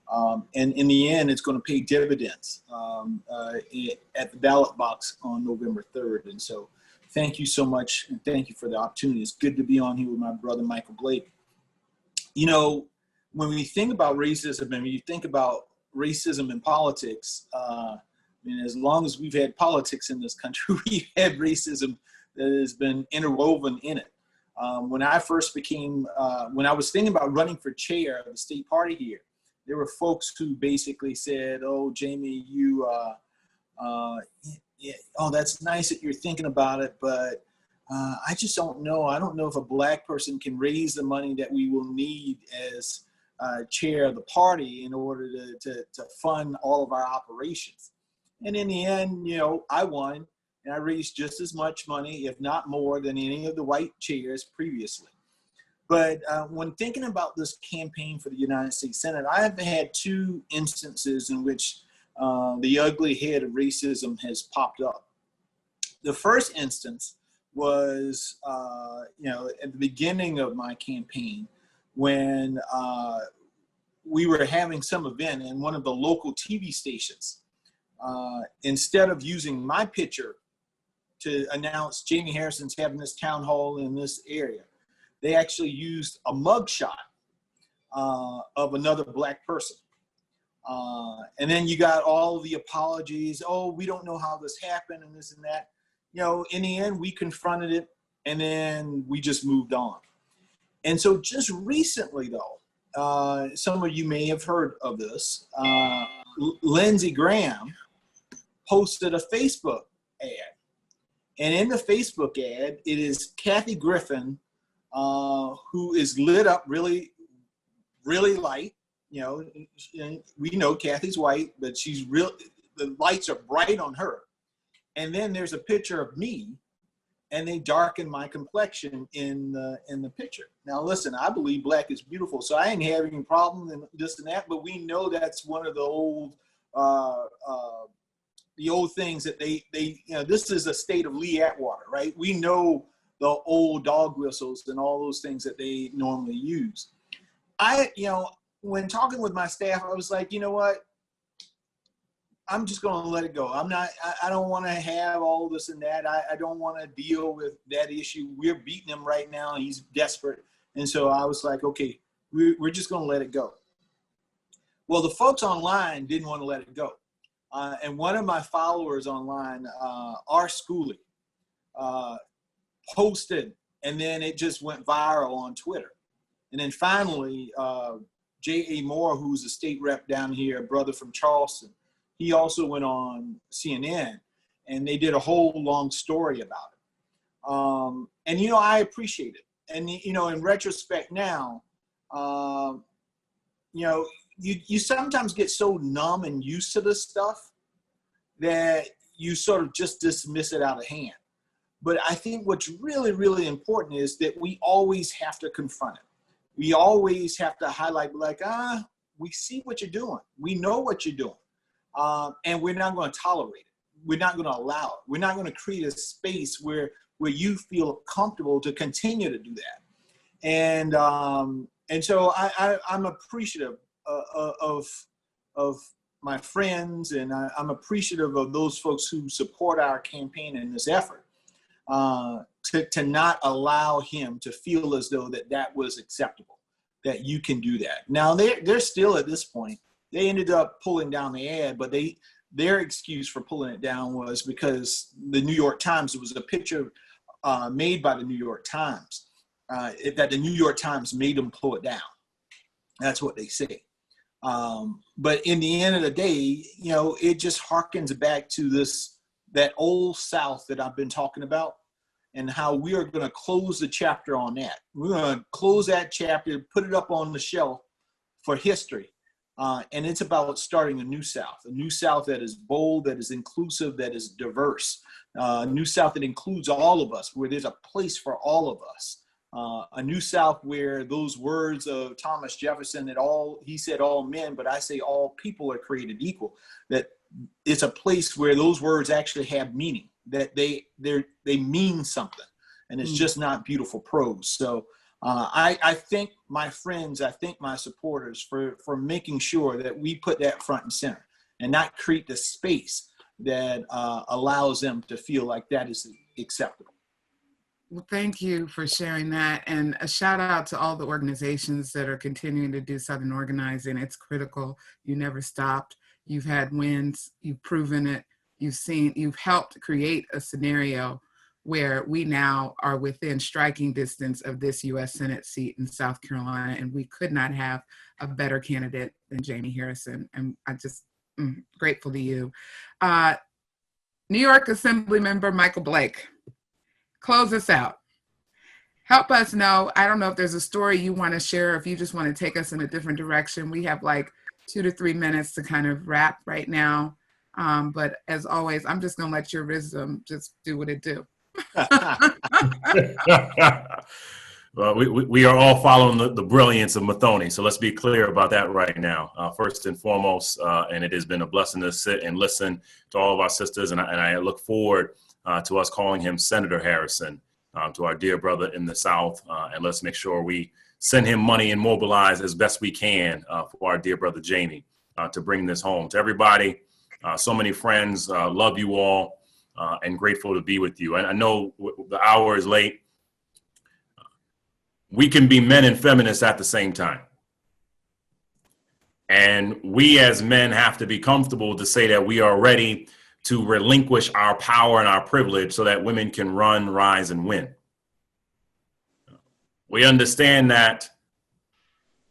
And in the end, it's going to pay dividends at the ballot box on November 3rd. And so thank you so much, and thank you for the opportunity. It's good to be on here with my brother, Michael Blake. You know, when we think about racism and when you think about racism in politics, I mean, as long as we've had politics in this country, we've had racism that has been interwoven in it. When I first became, when I was thinking about running for chair of the state party here, there were folks who basically said, "Oh, Jaime, you, yeah, oh, that's nice that you're thinking about it, but I just don't know. I don't know if a black person can raise the money that we will need as chair of the party in order to fund all of our operations." And in the end, you know, I won, and I raised just as much money, if not more, than any of the white chairs previously. But when thinking about this campaign for the United States Senate, I have had two instances in which the ugly head of racism has popped up. The first instance was, you know, at the beginning of my campaign when we were having some event in one of the local TV stations. Instead of using my picture to announce Jaime Harrison's having this town hall in this area, they actually used a mugshot of another black person. And then you got all the apologies. "Oh, we don't know how this happened," and this and that. You know, in the end, we confronted it, and then we just moved on. And so just recently, though, some of you may have heard of this. Lindsey Graham posted a Facebook ad. And in the Facebook ad, it is Kathy Griffin, who is lit up really, really light. You know, we know Kathy's white, but she's real. The lights are bright on her. And then there's a picture of me, and they darken my complexion in the picture. Now, listen, I believe black is beautiful, so I ain't having any problem in this and that. But we know that's one of the old things that they you know, this is a state of Lee Atwater, right? We know the old dog whistles and all those things that they normally use. You know, when talking with my staff, I was like, you know what? I'm just going to let it go. I don't want to have all this and that. I don't want to deal with that issue. We're beating him right now. He's desperate. And so I was like, okay, we're just going to let it go. Well, the folks online didn't want to let it go. And one of my followers online, R. Schooley, posted, and then it just went viral on Twitter. And then finally, J.A. Moore, who's a state rep down here, a brother from Charleston, he also went on CNN, and they did a whole long story about it. And, you know, I appreciate it. And, you know, in retrospect now, you know, you sometimes get so numb and used to this stuff that you sort of just dismiss it out of hand. But I think what's really, really important is that we always have to confront it. We always have to highlight, like, we see what you're doing. We know what you're doing. And we're not going to tolerate it. We're not going to allow it. We're not going to create a space where you feel comfortable to continue to do that. And so I'm appreciative of my friends, and I'm appreciative of those folks who support our campaign in this effort, to not allow him to feel as though that was acceptable, that you can do that. Now they're still at this point. They ended up pulling down the ad, but their excuse for pulling it down was because the New York Times, it was a picture made by the New York Times, that the New York Times made them pull it down. That's what they say. But in the end of the day, you know, it just harkens back to that old South that I've been talking about, and how we are going to close the chapter on that. We're going to close that chapter, put it up on the shelf for history. And it's about starting a new South that is bold, that is inclusive, that is diverse, a new South that includes all of us, where there's a place for all of us, a new South where those words of Thomas Jefferson that he said all men, but I say all people are created equal, that it's a place where those words actually have meaning, that they mean something, and it's just not beautiful prose. So I thank my friends, I thank my supporters for making sure that we put that front and center and not create the space that allows them to feel like that is acceptable. Well, thank you for sharing that. And a shout out to all the organizations that are continuing to do Southern organizing. It's critical. You never stopped. You've had wins. You've proven it. You've helped create a scenario where we now are within striking distance of this U.S. Senate seat in South Carolina, and we could not have a better candidate than Jaime Harrison. And I just grateful to you. New York Assembly Member Michael Blake, close us out. Help us know, I don't know if there's a story you want to share, or if you just want to take us in a different direction. We have like 2 to 3 minutes to kind of wrap right now. But as always, I'm just going to let your wisdom just do what it do. Well, we are all following the brilliance of Muthoni, so let's be clear about that right now. First and foremost, and it has been a blessing to sit and listen to all of our sisters, and I look forward to us calling him Senator Harrison, to our dear brother in the South, and let's make sure we send him money and mobilize as best we can for our dear brother Jaime to bring this home. To everybody, so many friends, love you all, and grateful to be with you. And I know the hour is late. We can be men and feminists at the same time. And we as men have to be comfortable to say that we are ready to relinquish our power and our privilege so that women can run, rise, and win. We understand that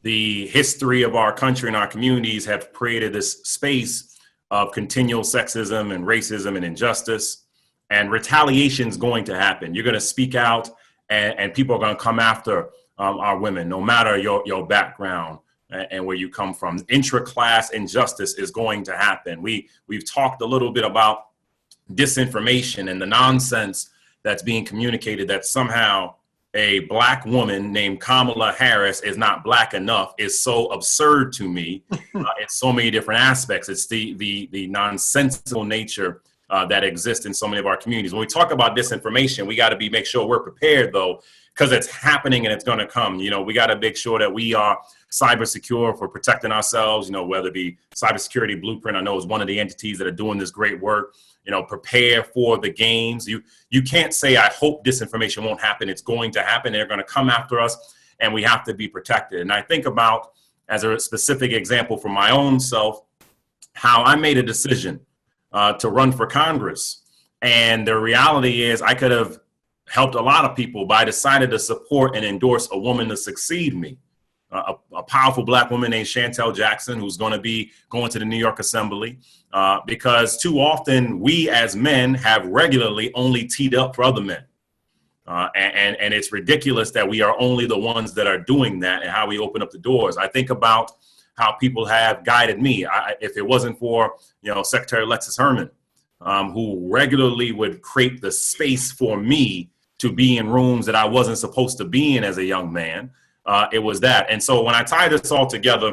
the history of our country and our communities have created this space of continual sexism and racism and injustice, and retaliation is going to happen. You're going to speak out, and people are going to come after our women, no matter your background and where you come from. Intra-class injustice is going to happen. We've talked a little bit about disinformation and the nonsense that's being communicated that somehow a Black woman named Kamala Harris is not Black enough is so absurd to me in so many different aspects. It's the nonsensical nature that exists in so many of our communities. When we talk about disinformation, we got to make sure we're prepared, though, because it's happening and it's going to come. You know, we got to make sure that we are cyber secure for protecting ourselves, you know, whether it be Cybersecurity Blueprint, I know is one of the entities that are doing this great work. You know, prepare for the games. You can't say, I hope disinformation won't happen. It's going to happen. They're going to come after us, and we have to be protected. And I think about, as a specific example for my own self, how I made a decision to run for Congress. And the reality is I could have helped a lot of people, but I decided to support and endorse a woman to succeed me. A powerful Black woman named Chantel Jackson, who's going to be going to the New York Assembly, because too often we as men have regularly only teed up for other men. And it's ridiculous that we are only the ones that are doing that and how we open up the doors. I think about how people have guided me. If it wasn't for, you know, Secretary Alexis Herman, who regularly would create the space for me to be in rooms that I wasn't supposed to be in as a young man, it was that. And so when I tie this all together,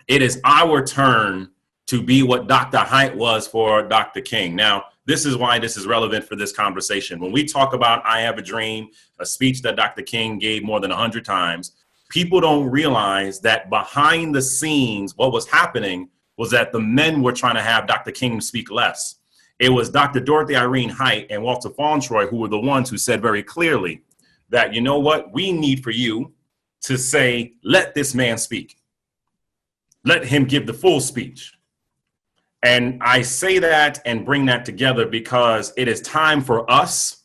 it is our turn to be what Dr. Height was for Dr. King. Now, this is why this is relevant for this conversation. When we talk about I Have a Dream, a speech that Dr. King gave more than 100 times, people don't realize that behind the scenes, what was happening was that the men were trying to have Dr. King speak less. It was Dr. Dorothy Irene Height and Walter Fauntroy who were the ones who said very clearly that, you know what, we need for you to say, let this man speak. Let him give the full speech. And I say that and bring that together because it is time for us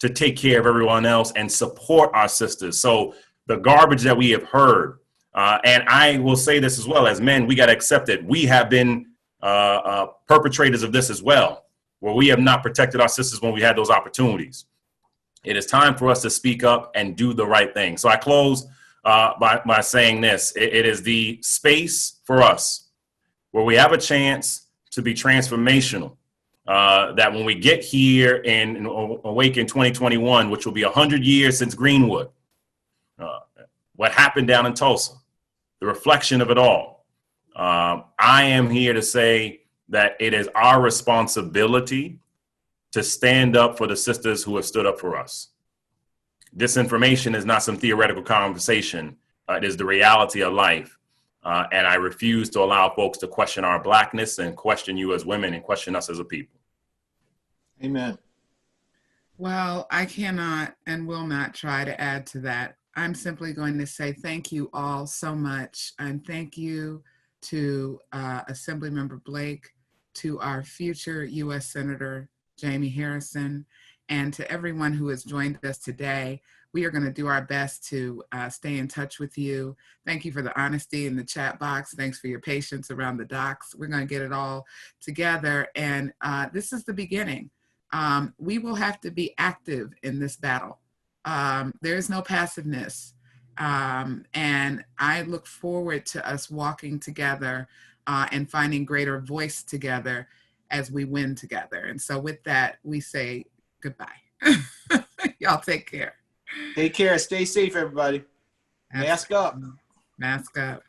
to take care of everyone else and support our sisters. So the garbage that we have heard And I will say this as well, as men, we got to accept it. We have been perpetrators of this as well, where we have not protected our sisters when we had those opportunities. It is time for us to speak up and do the right thing. So I close by saying this. It is the space for us where we have a chance to be transformational. That when we get here in Awaken 2021, which will be 100 years since Greenwood, what happened down in Tulsa, the reflection of it all. I am here to say that it is our responsibility to stand up for the sisters who have stood up for us. Disinformation is not some theoretical conversation. It is the reality of life. And I refuse to allow folks to question our blackness and question you as women and question us as a people. Amen. Well, I cannot and will not try to add to that. I'm simply going to say thank you all so much. And thank you to Assemblymember Blake, to our future U.S. Senator Jaime Harrison, and to everyone who has joined us today. We are going to do our best to stay in touch with you. Thank you for the honesty in the chat box. Thanks for your patience around the docs. We're going to get it all together. And this is the beginning. We will have to be active in this battle. There is no passiveness. And I look forward to us walking together and finding greater voice together as we win together. And so with that, we say goodbye. Y'all take care. Take care. Stay safe, everybody. Mask up. Mask up.